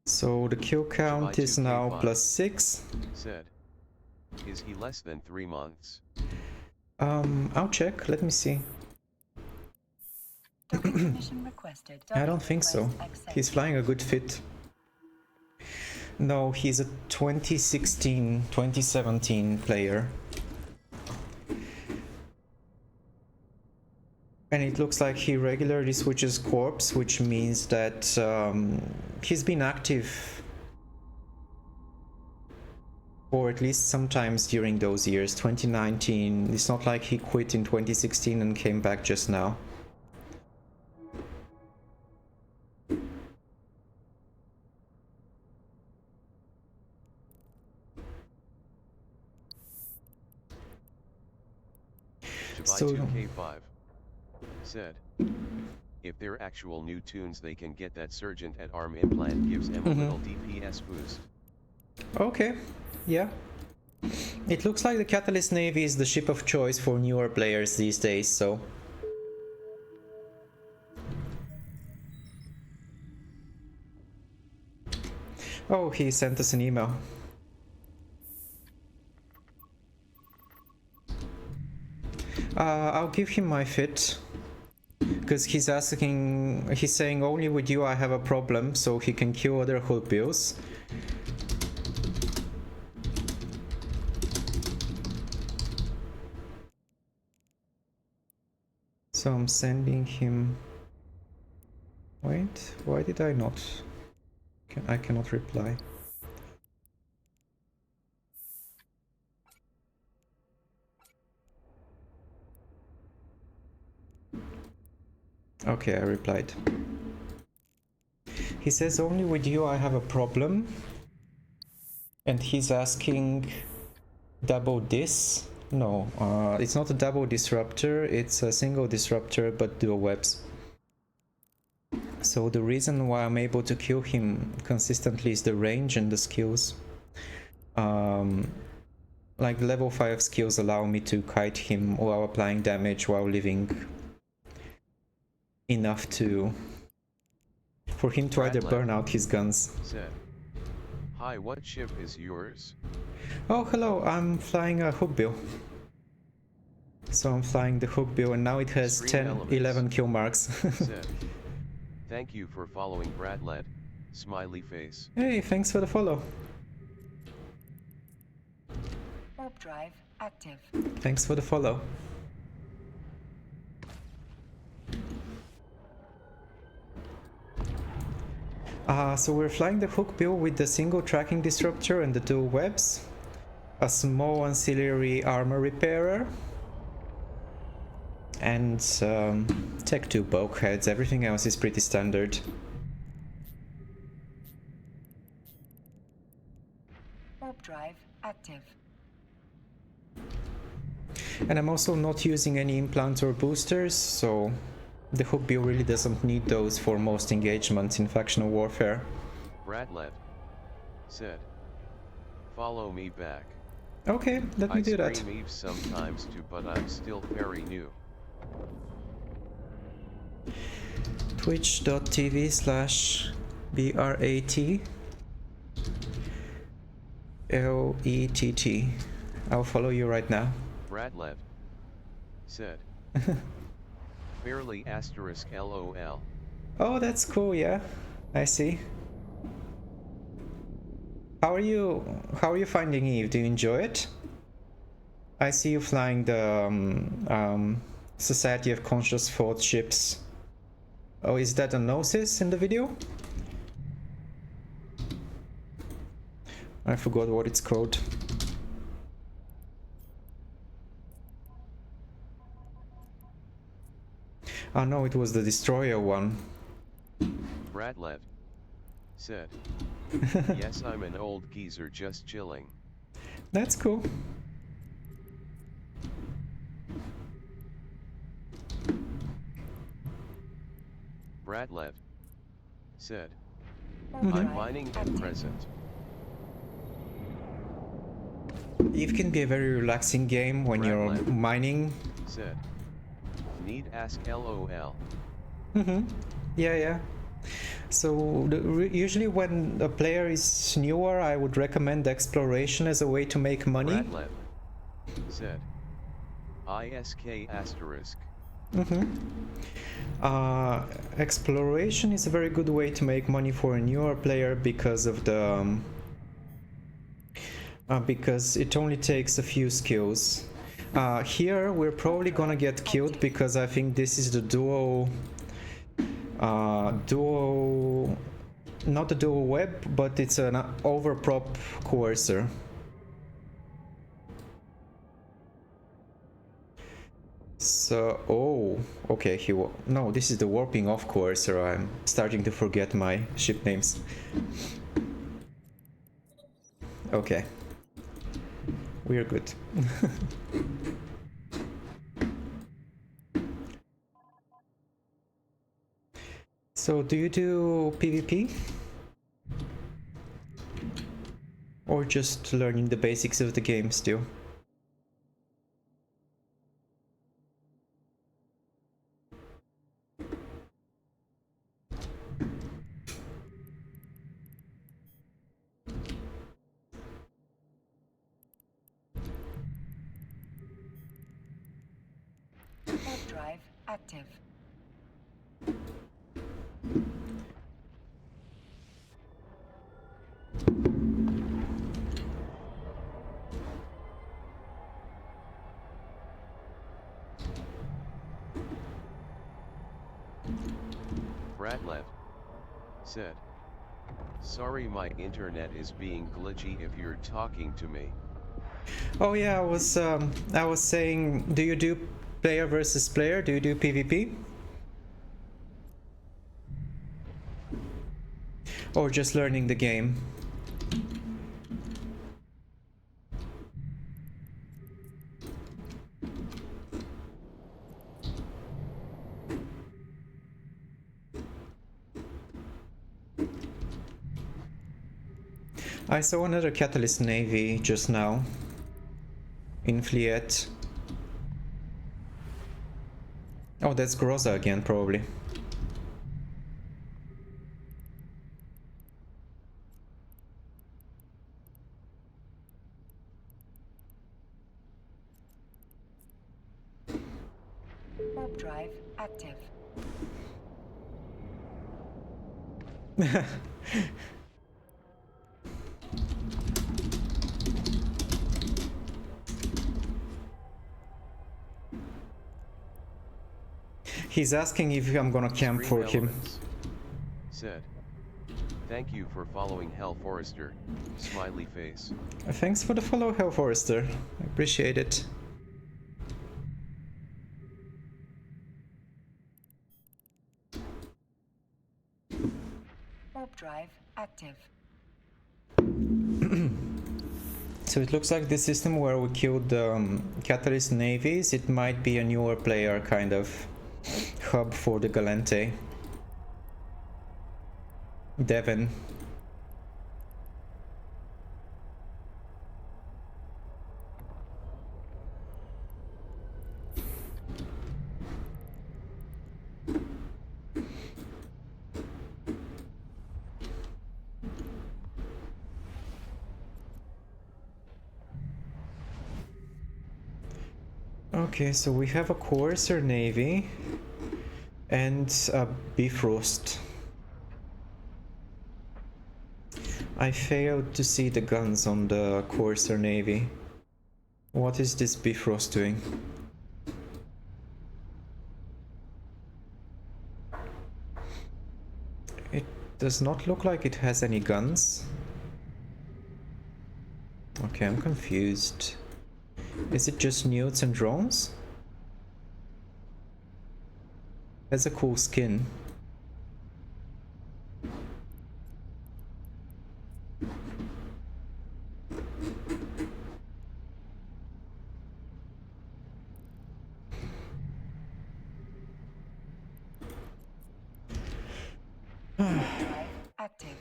So the kill count is now +6. Said. Is he less than 3 months? I'll check, let me see. I don't think so. He's flying a good fit. No, he's a 2016, 2017 player. And it looks like he regularly switches corpse, which means that he's been active or at least sometimes during those years. 2019, it's not like he quit in 2016 and came back just now. So 2K5 said, if they're actual new tunes they can get that Sergeant at Arm implant gives them a little DPS boost. okay, yeah. It looks like the Catalyst Navy is the ship of choice for newer players these days, so... Oh, he sent us an email. I'll give him my fit. Because he's saying only with you I have a problem, so he can kill other hood bills. So I'm sending him... Wait, why did I not? I cannot reply. Okay, I replied. He says only with you I have a problem. And he's asking double dis. No, it's not a double disruptor, it's a single disruptor but dual webs. So the reason why I'm able to kill him consistently is the range and the skills. Like level 5 skills allow me to kite him while applying damage while living enough for him to either burn out his guns. Said, hi, what ship is yours? Oh, hello, I'm flying a Hookbill. So I'm flying the Hookbill and now it has Stream 10, elements. 11 kill marks. Said, thank you for following Bradled, smiley face. Hey, thanks for the follow. Warp drive active. Thanks for the follow. So we're flying the Hookbill with the single tracking disruptor and the dual webs, a small ancillary armor repairer, and Tech 2 bulkheads. Everything else is pretty standard. Warp drive active. And I'm also not using any implants or boosters, so the Hookbill really doesn't need those for most engagements in factional warfare. Bradled said, follow me back. Okay, let me do that. I stream Eve sometimes too, but I'm still very new. twitch.tv/BRATLETT. I'll follow you right now. Bradled said, fairly asterisk LOL. Oh, that's cool, yeah. I see. How are you finding Eve? Do you enjoy it? I see you flying the Society of Conscious Thought ships. Oh, is that a Gnosis in the video? I forgot what it's called. Oh no, it was the Destroyer one. Bradled said, yes, I'm an old geezer just chilling. That's cool. Bradled said, Warp I'm drive mining at active. present. Eve can be a very relaxing game when you're Bradled mining. said, need ask LOL. Yeah, yeah. So usually when a player is newer, I would recommend exploration as a way to make money. Bradled said, ISK asterisk. Exploration is a very good way to make money for a newer player because of the because it only takes a few skills. Here we're probably gonna get killed because I think this is the dual, not the dual web, but it's an overprop coercer. So, oh, okay, no, this is the warping off coercer. I'm starting to forget my ship names. Okay. We're good. So, do you do PvP? Or just learning the basics of the game still? Warp drive active. Bratlev said, "Sorry, my internet is being glitchy if you're talking to me." Oh yeah, I was saying, do you do player versus player? Do you do PvP? Or just learning the game? I saw another Catalyst Navy just now in Fliet. Oh, that's Groza again, probably. Warp drive active. He's asking if I'm gonna camp for Stream him. Elements said, "Thank you for following Hell Forester." Smiley face. Thanks for the follow, Hell Forester. I appreciate it. Warp drive active. So it looks like this system where we killed Catalyst Navies, it might be a newer player kind of hub for the Galente. Devon. Okay, so we have a Courser Navy and a Bifrost. I failed to see the guns on the Courser Navy. What is this Bifrost doing? It does not look like it has any guns. Okay, I'm confused. Is it just newts and drones? Has a cool skin. Drive active.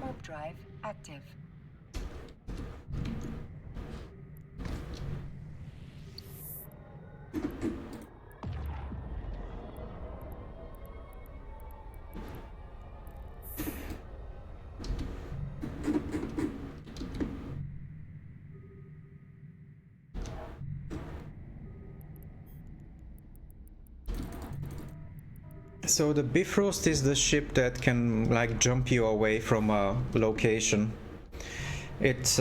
Warp drive active. So the Bifrost is the ship that can like jump you away from a location. It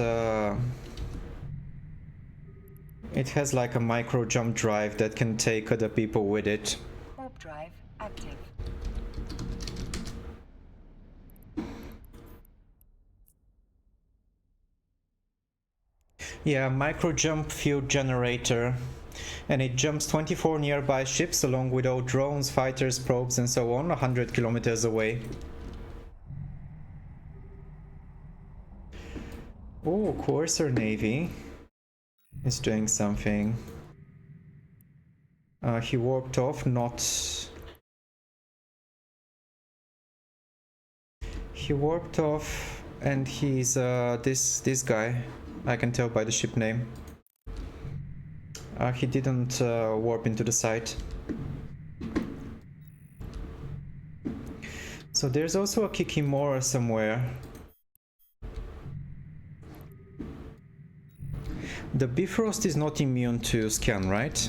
has like a micro jump drive that can take other people with it. Warp drive active. Yeah, micro jump field generator. And it jumps 24 nearby ships along with all drones, fighters, probes and so on, 100 kilometers away. Oh, Courser Navy is doing something. He warped off, not... He warped off and he's this guy. I can tell by the ship name. He didn't warp into the site. So there's also a Kikimora somewhere. The Bifrost is not immune to scan, right?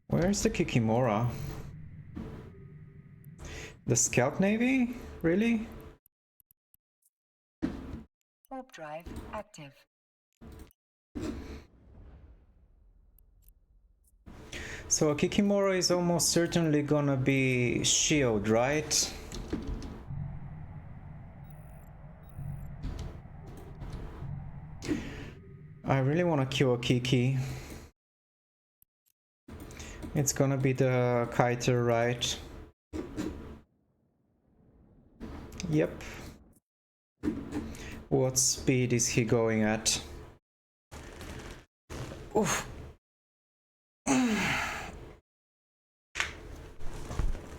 Where's the Kikimora? The Scout Navy? Really? Warp drive active. So a Kikimora is almost certainly gonna be shield, right? I really want to kill a Kiki. It's gonna be the Kiter, right? Yep. What speed is he going at? Oof.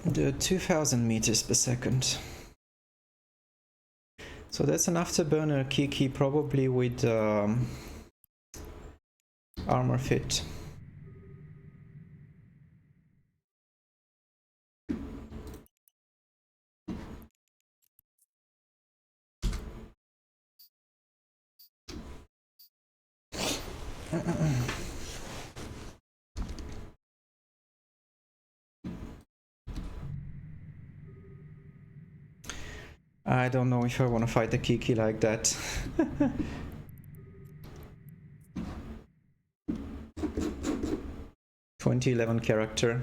The 2000 meters per second. So that's an afterburner Kiki, probably with armor fit. I don't know if I want to fight a Kiki like that. 2011 character.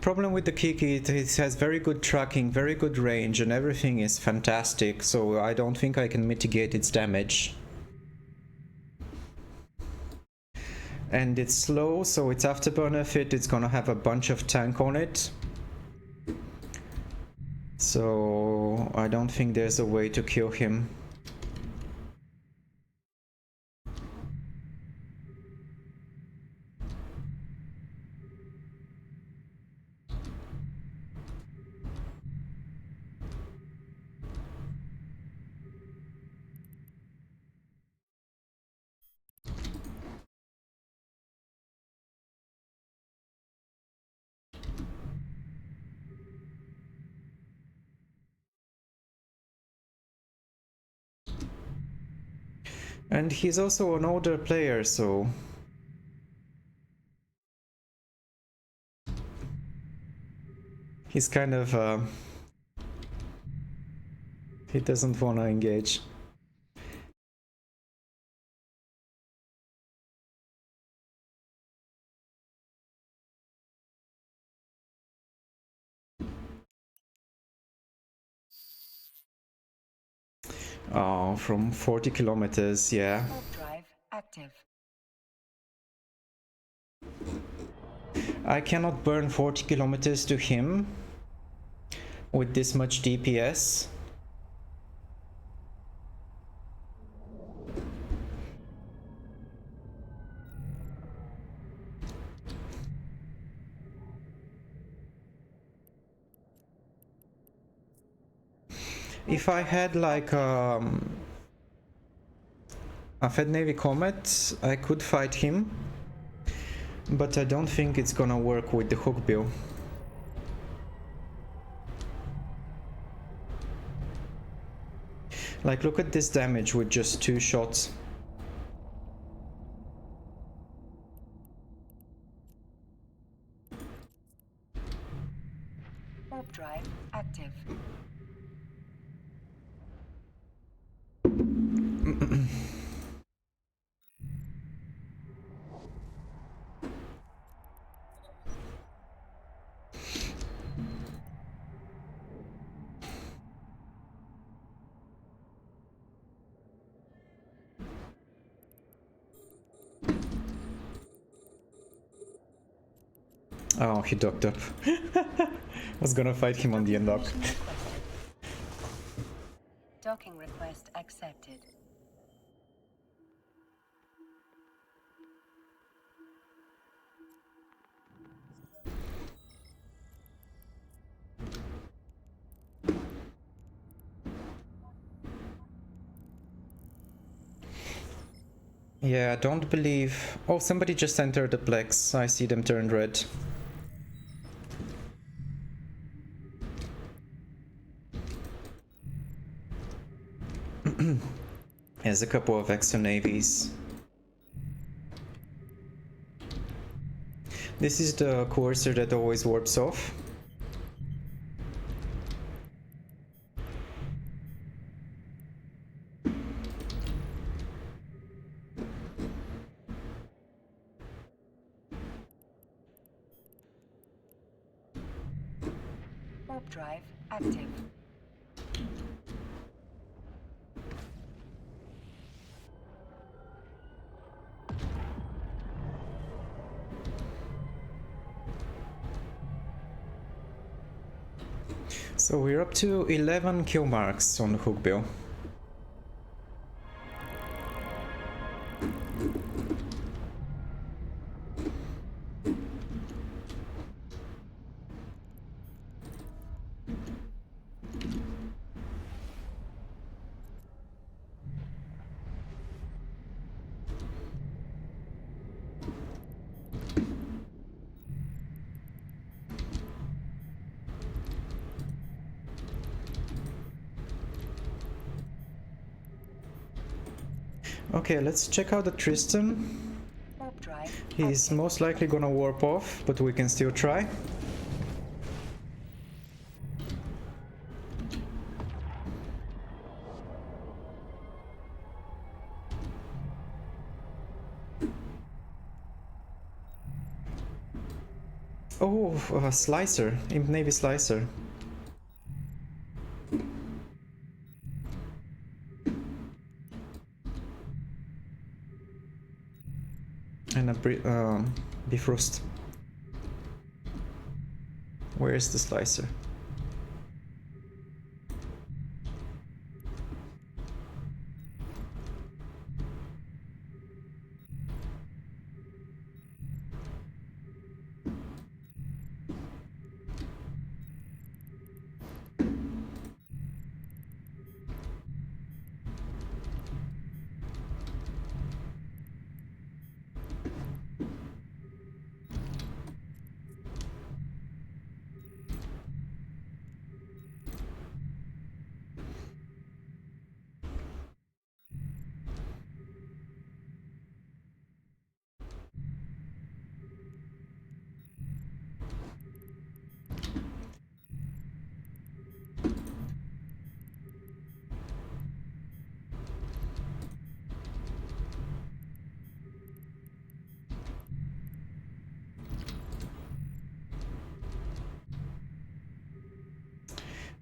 Problem with the Kiki, it has very good tracking, very good range, and everything is fantastic, so I don't think I can mitigate its damage. And it's slow, so it's afterburner fit, it's gonna have a bunch of tank on it. So I don't think there's a way to kill him. And he's also an older player, so... he's kind of... he doesn't want to engage. Oh, from 40 kilometers, yeah. Warp drive active. I cannot burn 40 kilometers to him with this much DPS. If I had like a Fed Navy Comet, I could fight him, but I don't think it's gonna work with the Hookbill. Like, look at this damage with just 2 shots. Warp drive active. Oh, he docked up. I was gonna fight him on the undock. Permission requested. Docking request accepted. Yeah, I don't believe... Oh, somebody just entered the Plex. I see them turn red. There's a couple of extra navies. This is the courser that always warps off. Warp drive active. So we're up to 11 kill marks on the Hookbill. Okay, let's check out the Tristan. Warp drive He's active. most likely gonna warp off, but we can still try. Oh, a Slicer, Imp Navy Slicer. And a Bifrost. Where is the Slicer?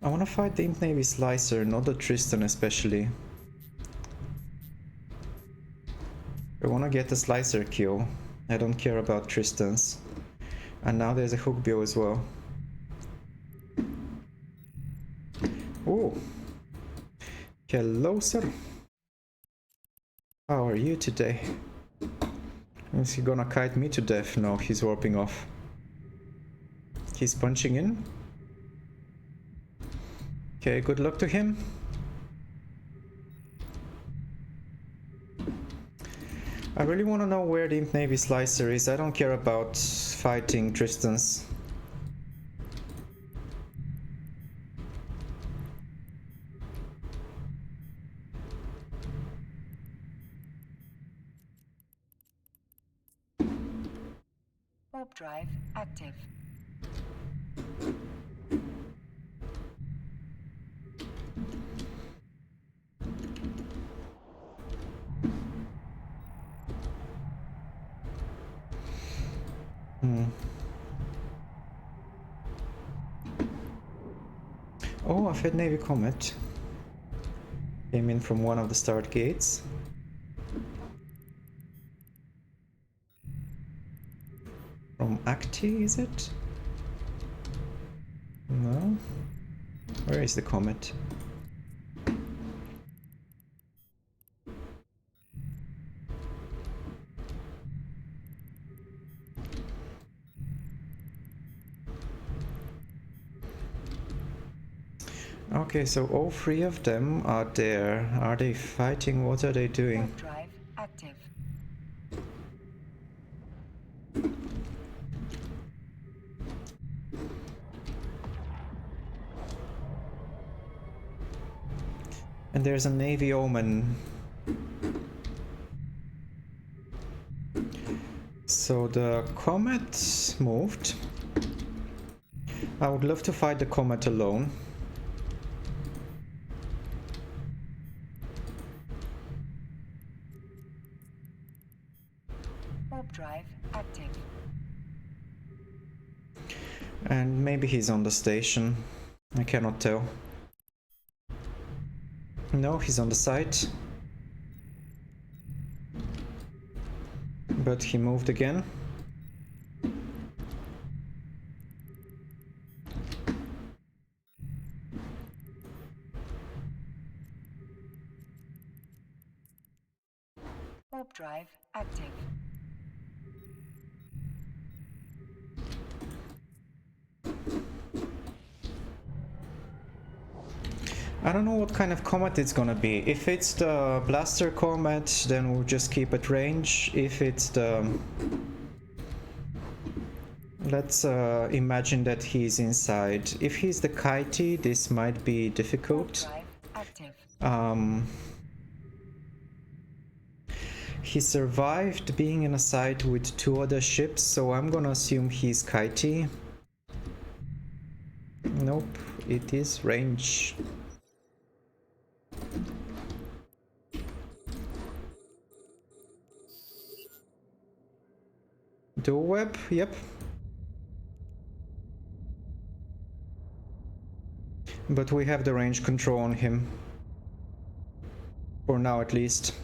I wanna fight the Imp Navy Slicer, not the Tristan especially. I wanna get the Slicer kill. I don't care about Tristans. And now there's a Hookbill as well. Oh! Hello, sir. How are you today? Is he gonna kite me to death? No, he's warping off. He's punching in. Okay, good luck to him. I really want to know where the Imp Navy Slicer is. I don't care about fighting Tristan's. Warp drive active. Oh, a Fed Navy Comet. Came in from one of the start gates. From Acti, is it? No. Where is the comet? Okay, so all three of them are there. Are they fighting? What are they doing? Warp drive active. And there's a Navy Omen. So the comet moved. I would love to fight the comet alone. Warp drive active. And maybe he's on the station. I cannot tell. No, he's on the site. But he moved again. Warp drive active. I don't know what kind of comet it's gonna be. If it's the blaster comet, then we'll just keep at range. If it's the... Let's imagine that he's inside. If he's the Kitey, this might be Warp difficult. drive active. He survived being in a site with two other ships, so I'm gonna assume he's Kitey. Nope, it is range. Dual web, yep. But we have the range control on him. For now at least.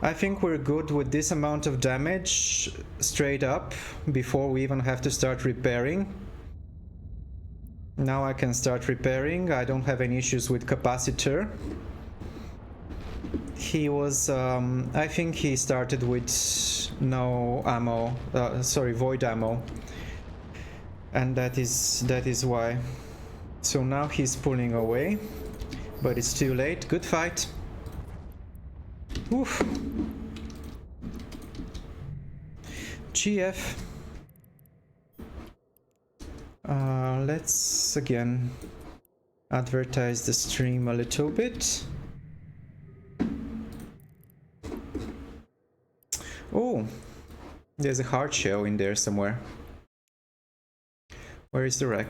I think we're good with this amount of damage straight up before we even have to start repairing. Now I can start repairing. I don't have any issues with capacitor. He was, I think he started with no ammo, sorry, void ammo. And that is why. So now he's pulling away, but it's too late. Good fight. Oof. GF. Let's again advertise the stream a little bit. Oh, there's a hard shell in there somewhere. Where is the wreck?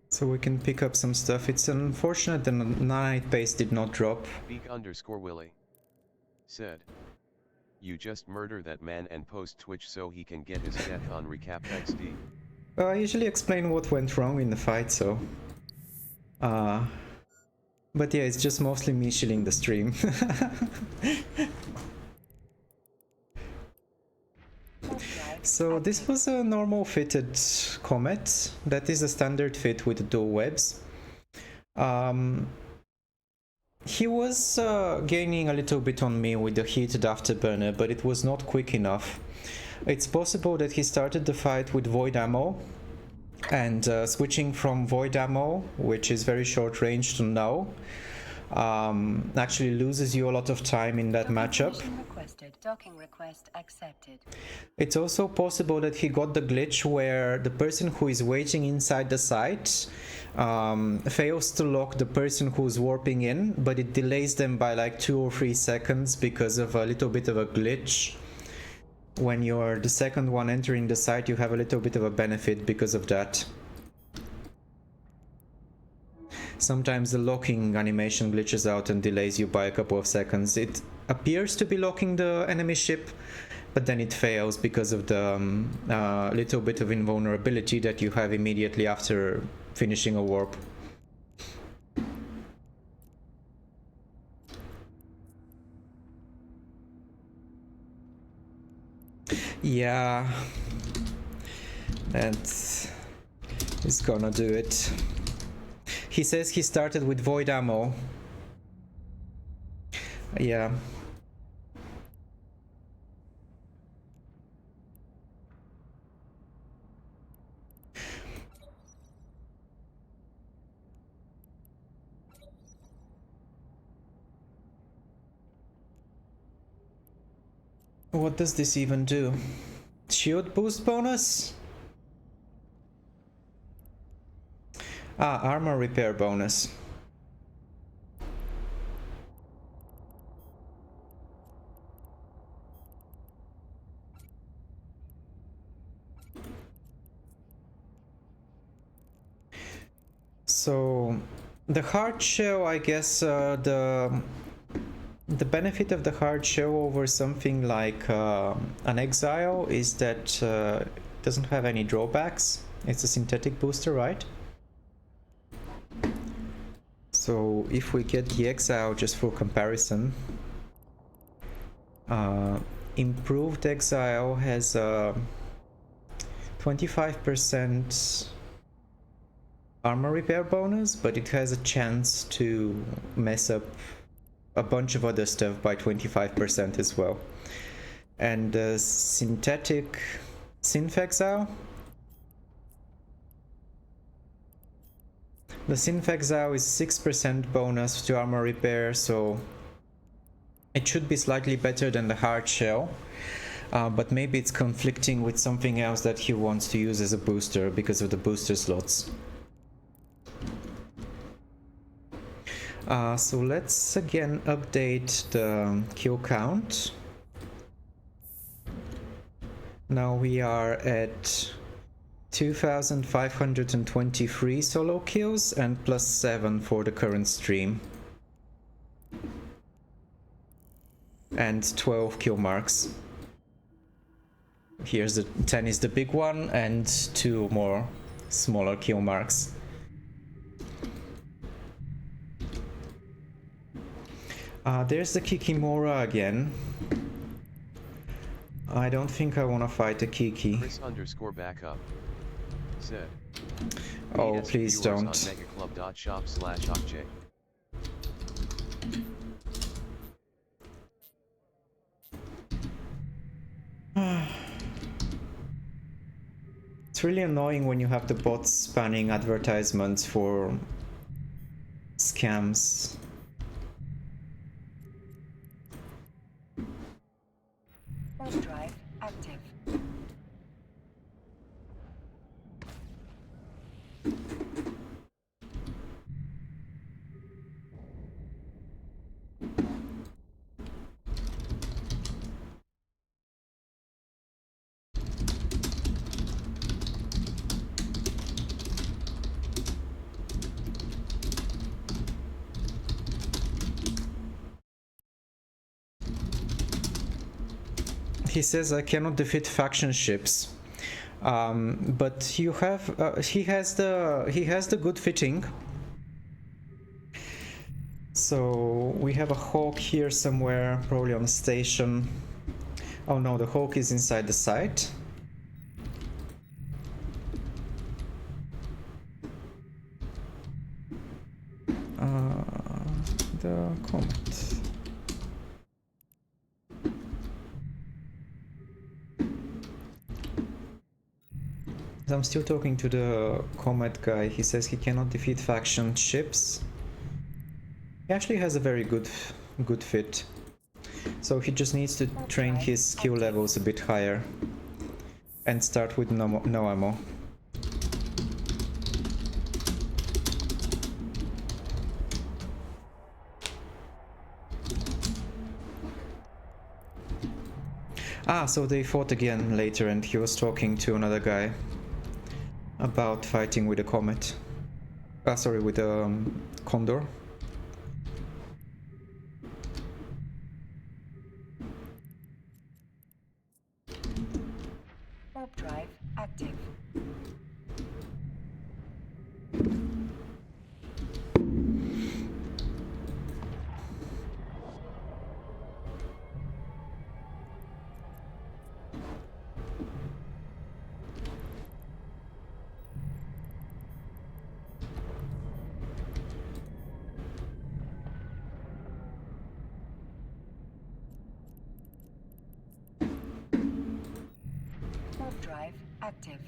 So we can pick up some stuff. It's unfortunate the nanite base did not drop. Beak_Willie said, "You just murder that man and post Twitch so he can get his death on recap XD." Well, I usually explain what went wrong in the fight, so... But yeah, it's just mostly me shilling the stream. So this was a normal fitted Comet. That is a standard fit with dual webs. He was gaining a little bit on me with the heated afterburner, but it was not quick enough. It's possible that he started the fight with void ammo, and switching from void ammo, which is very short range, to now actually loses you a lot of time in that matchup. Requested. Docking request accepted. It's also possible that he got the glitch where the person who is waiting inside the site fails to lock the person who's warping in, but it delays them by like 2 or 3 seconds because of a little bit of a glitch. When you're the second one entering the site, you have a little bit of a benefit because of that. Sometimes the locking animation glitches out and delays you by a couple of seconds. It appears to be locking the enemy ship, but then it fails because of the little bit of invulnerability that you have immediately after finishing a warp. Yeah, that is gonna do it. He says he started with void ammo. Yeah. What does this even do? Shield boost bonus? Ah, armor repair bonus. So the hard shell, I guess the benefit of the hard shell over something like an exile is that it doesn't have any drawbacks. It's a synthetic booster, right? So if we get the exile just for comparison, improved exile has a 25% armor repair bonus, but it has a chance to mess up a bunch of other stuff by 25% as well. And the synthetic synth exile, the synth exile is 6% bonus to armor repair, so it should be slightly better than the hard shell, but maybe it's conflicting with something else that he wants to use as a booster because of the booster slots. So let's again update the kill count. Now we are at 2,523 solo kills and +7 for the current stream. And 12 kill marks. Here's the 10 is the big one and 2 more smaller kill marks. There's the Kikimora again. I don't think I want to fight a Kiki. Chris_backup said. Oh, please don't. megaclub.shop/okj. It's really annoying when you have the bots spanning advertisements for scams. Force drive active. He says I cannot defeat faction ships, but you have he has the good fitting. So we have a Hawk here somewhere, probably on a station. Oh no, the Hawk is inside the site. I'm still talking to the Comet guy. He says he cannot defeat faction ships. He actually has a very good fit. So he just needs to train his skill levels a bit higher and start with no ammo. Ah, so they fought again later and he was talking to another guy about fighting with a Comet. Sorry, with a Condor. Warp drive active. Warp drive active.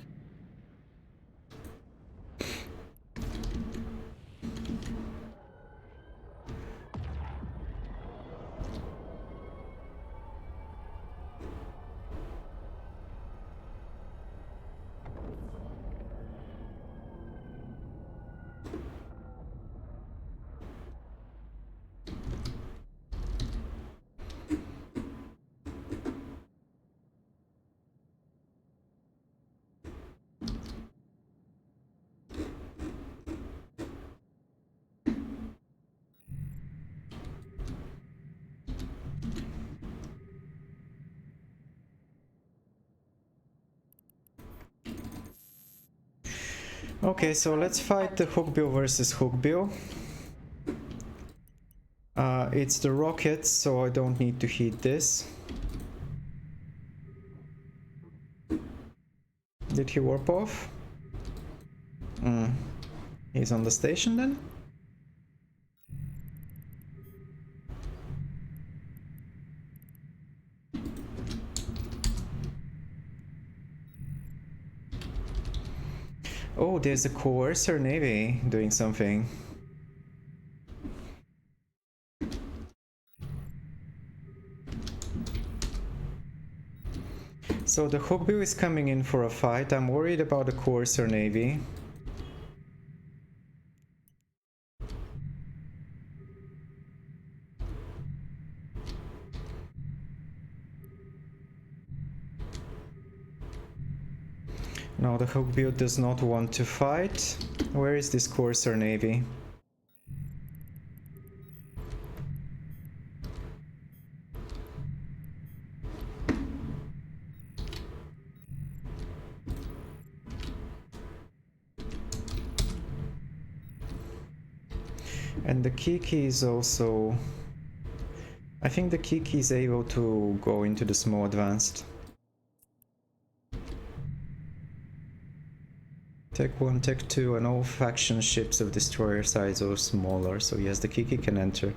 Okay, so let's fight the Hookbill versus Hookbill. It's the rockets, so I don't need to heat this. Did he warp off? He's on the station then? Oh, there's a Coercer Navy doing something. So the Hookbill is coming in for a fight. I'm worried about the Coercer Navy. No, the Hookbill does not want to fight. Where is this Coercer Navy? And the Kiki is also... I think the Kiki is able to go into the small advanced. Tech 1, Tech 2, and all faction ships of destroyer size or smaller, so yes, the Kiki can enter.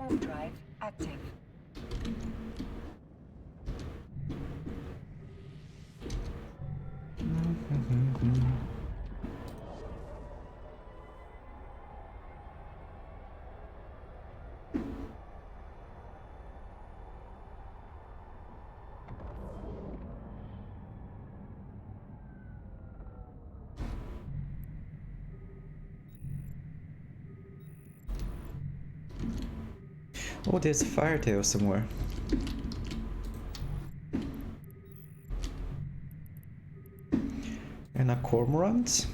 Warp drive active. Oh, there's a fire tail somewhere. And a cormorant?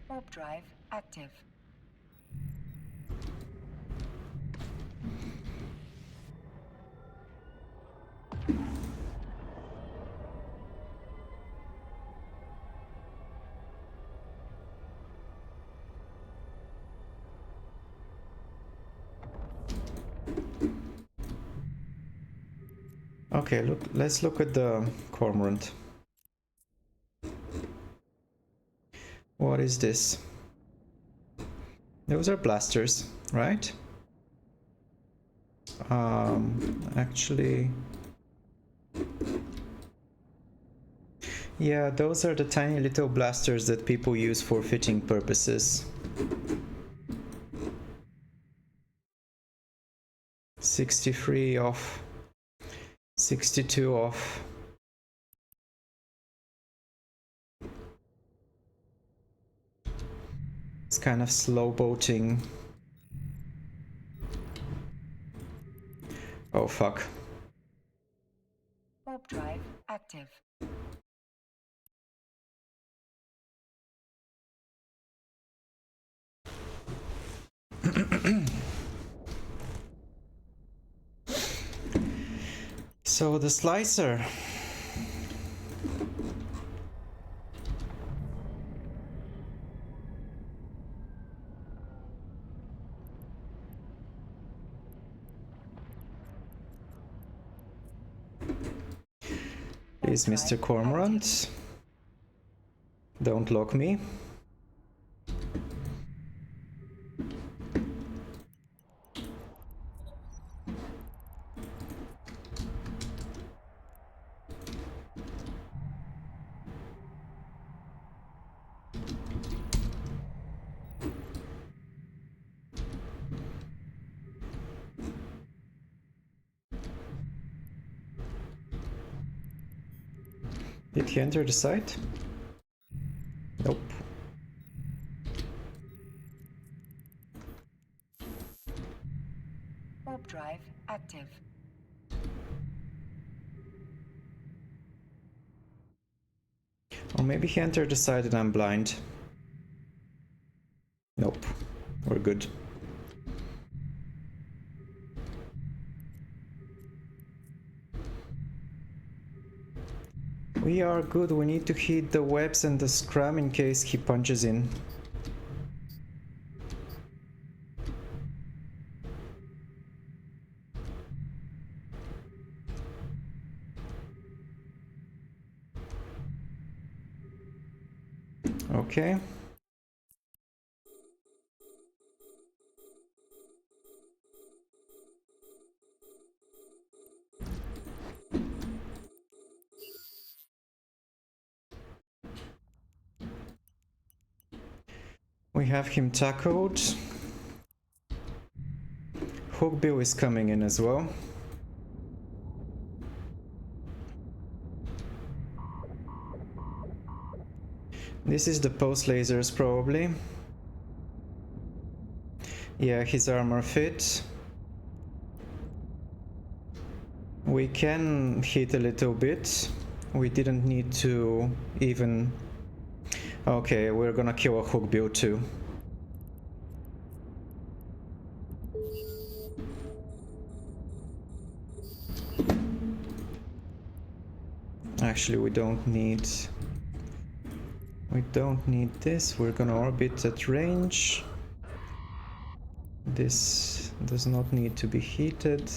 Warp drive active. Okay, let's look at the cormorant. What is this? Those are blasters, right? Actually... yeah, those are the tiny little blasters that people use for fitting purposes. 63 off. 62 off. It's kind of slow boating. Oh fuck. Warp drive active. So the slicer. Please, Mr. Cormorant. Don't lock me. Did he enter the site? Nope. Warp drive active. Or maybe he entered the site and I'm blind. Nope. We're good. We are good. We need to hit the webs and the scrum in case he punches in. Okay. We have him tackled. Hookbill is coming in as well. This is the post lasers probably. Yeah, his armor fit. We can hit a little bit. We didn't need to even... Okay, we're gonna kill a Hookbill too. Actually, we don't need this. We're gonna orbit at range. This does not need to be heated.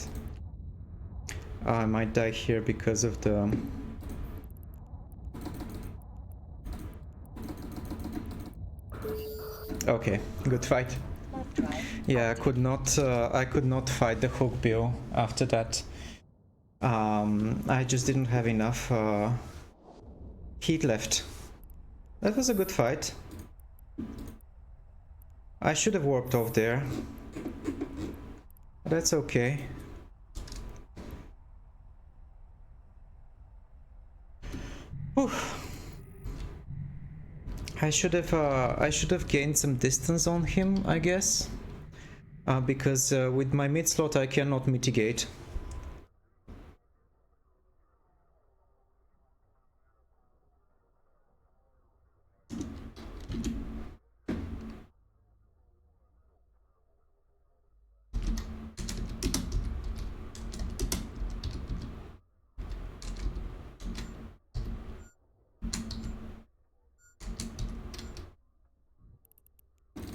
I might die here because of the Okay, good fight. Warp drive. Yeah, I could not fight the Hookbill after that. I just didn't have enough heat left. That was a good fight. I should have warped off there. That's okay. Whew. I should have gained some distance on him, I guess. Because with my mid slot I cannot mitigate.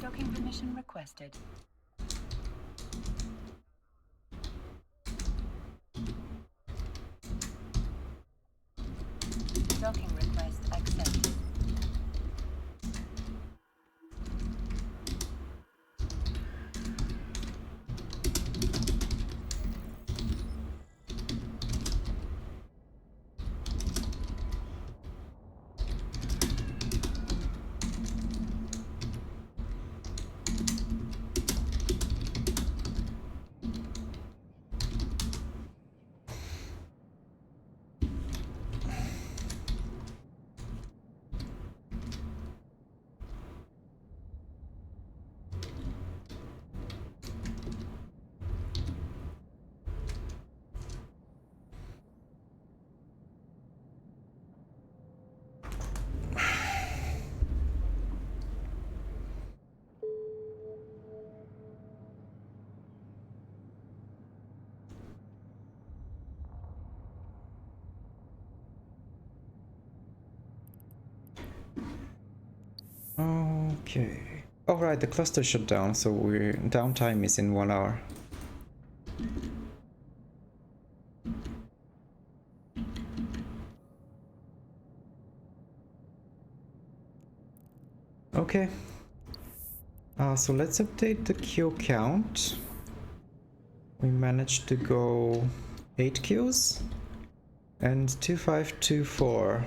Docking permission requested. Docking request accepted. Okay. Alright, the cluster shut down, so we're downtime is in 1 hour. Okay. So let's update the kill count. We managed to go 8 kills and 2524.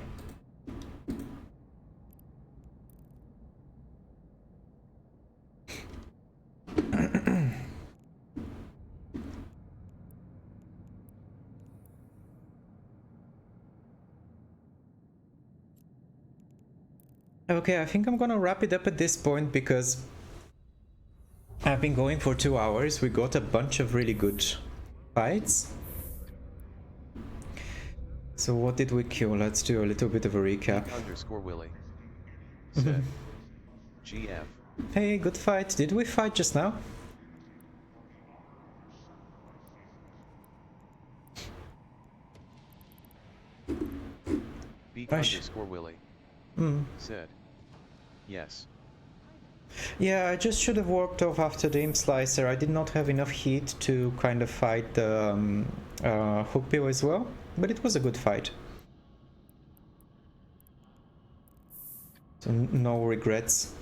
Okay, I think I'm gonna wrap it up at this point because I've been going for 2 hours. We got a bunch of really good fights. So what did we kill? Let's do a little bit of a recap. Willie said, GF. Hey, good fight. Did we fight just now? Beak Gosh. Willie said, yes. Yeah, I just should have walked off after the Imp Slicer. I did not have enough heat to kind of fight the Hookbill as well, but it was a good fight. So no regrets.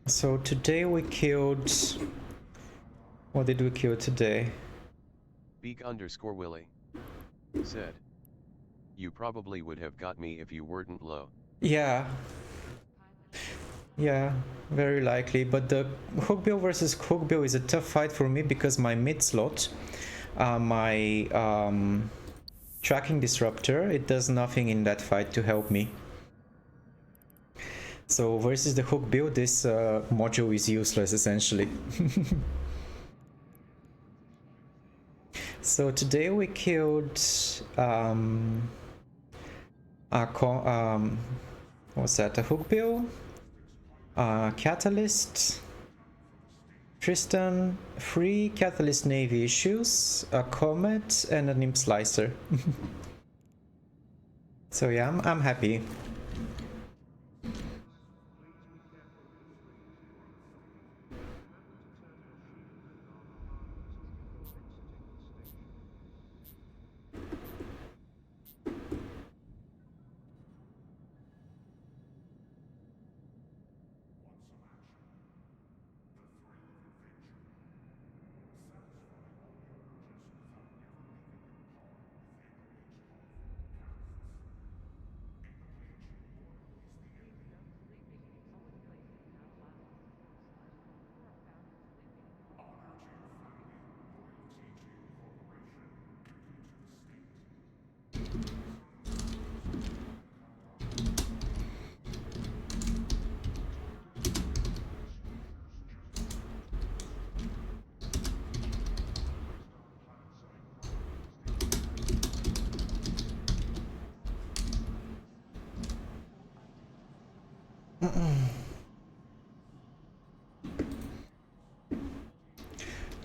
So today we killed... What did we kill today? Beak Willie said, you probably would have got me if you weren't low. Yeah. Yeah, very likely. But the Hookbill versus Hookbill is a tough fight for me because my mid slot, my tracking disruptor, it does nothing in that fight to help me. So versus the Hookbill, this module is useless essentially. So today we killed what's that? A Hookbill, Catalyst, Tristan, 3 Catalyst Navy issues, a Comet, and an Imp Slicer. So yeah, I'm happy.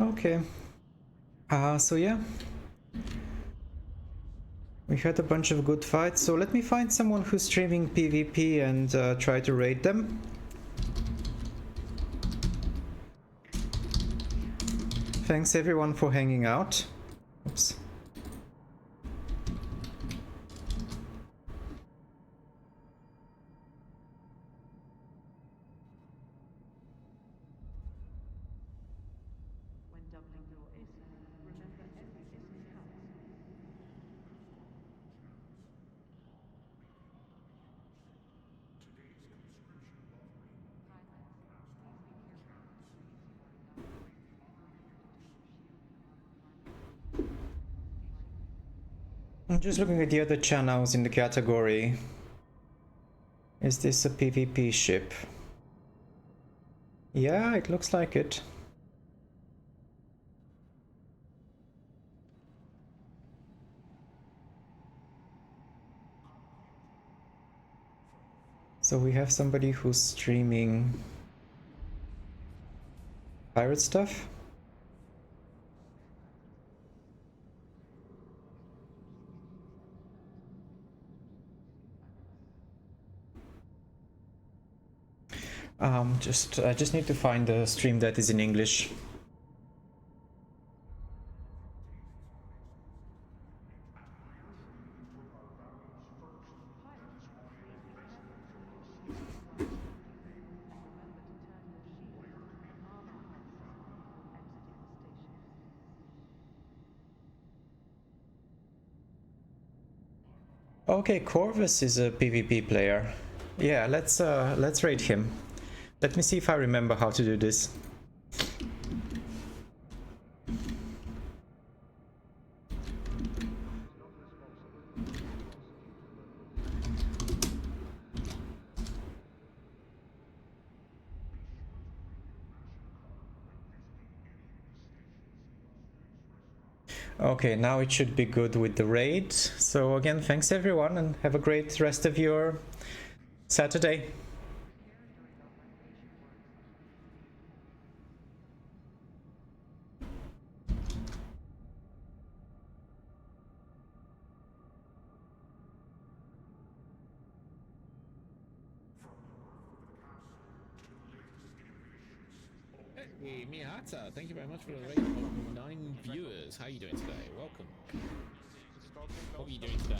Okay. So yeah. We had a bunch of good fights, so let me find someone who's streaming PvP and try to raid them. Thanks everyone for hanging out. Oops. I'm just looking at the other channels in the category. Is this a PvP ship? Yeah, it looks like it. So we have somebody who's streaming pirate stuff. I just need to find a stream that is in English. Okay, Corvus is a PvP player. Yeah, let's raid him. Let me see if I remember how to do this. Okay, now it should be good with the raid. So again, thanks everyone and have a great rest of your Saturday. Hey, Miyata, thank you very much for the rate of 9 viewers. How are you doing today? Welcome. What are you doing today?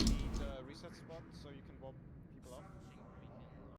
Need a reset spot so you can warp people up.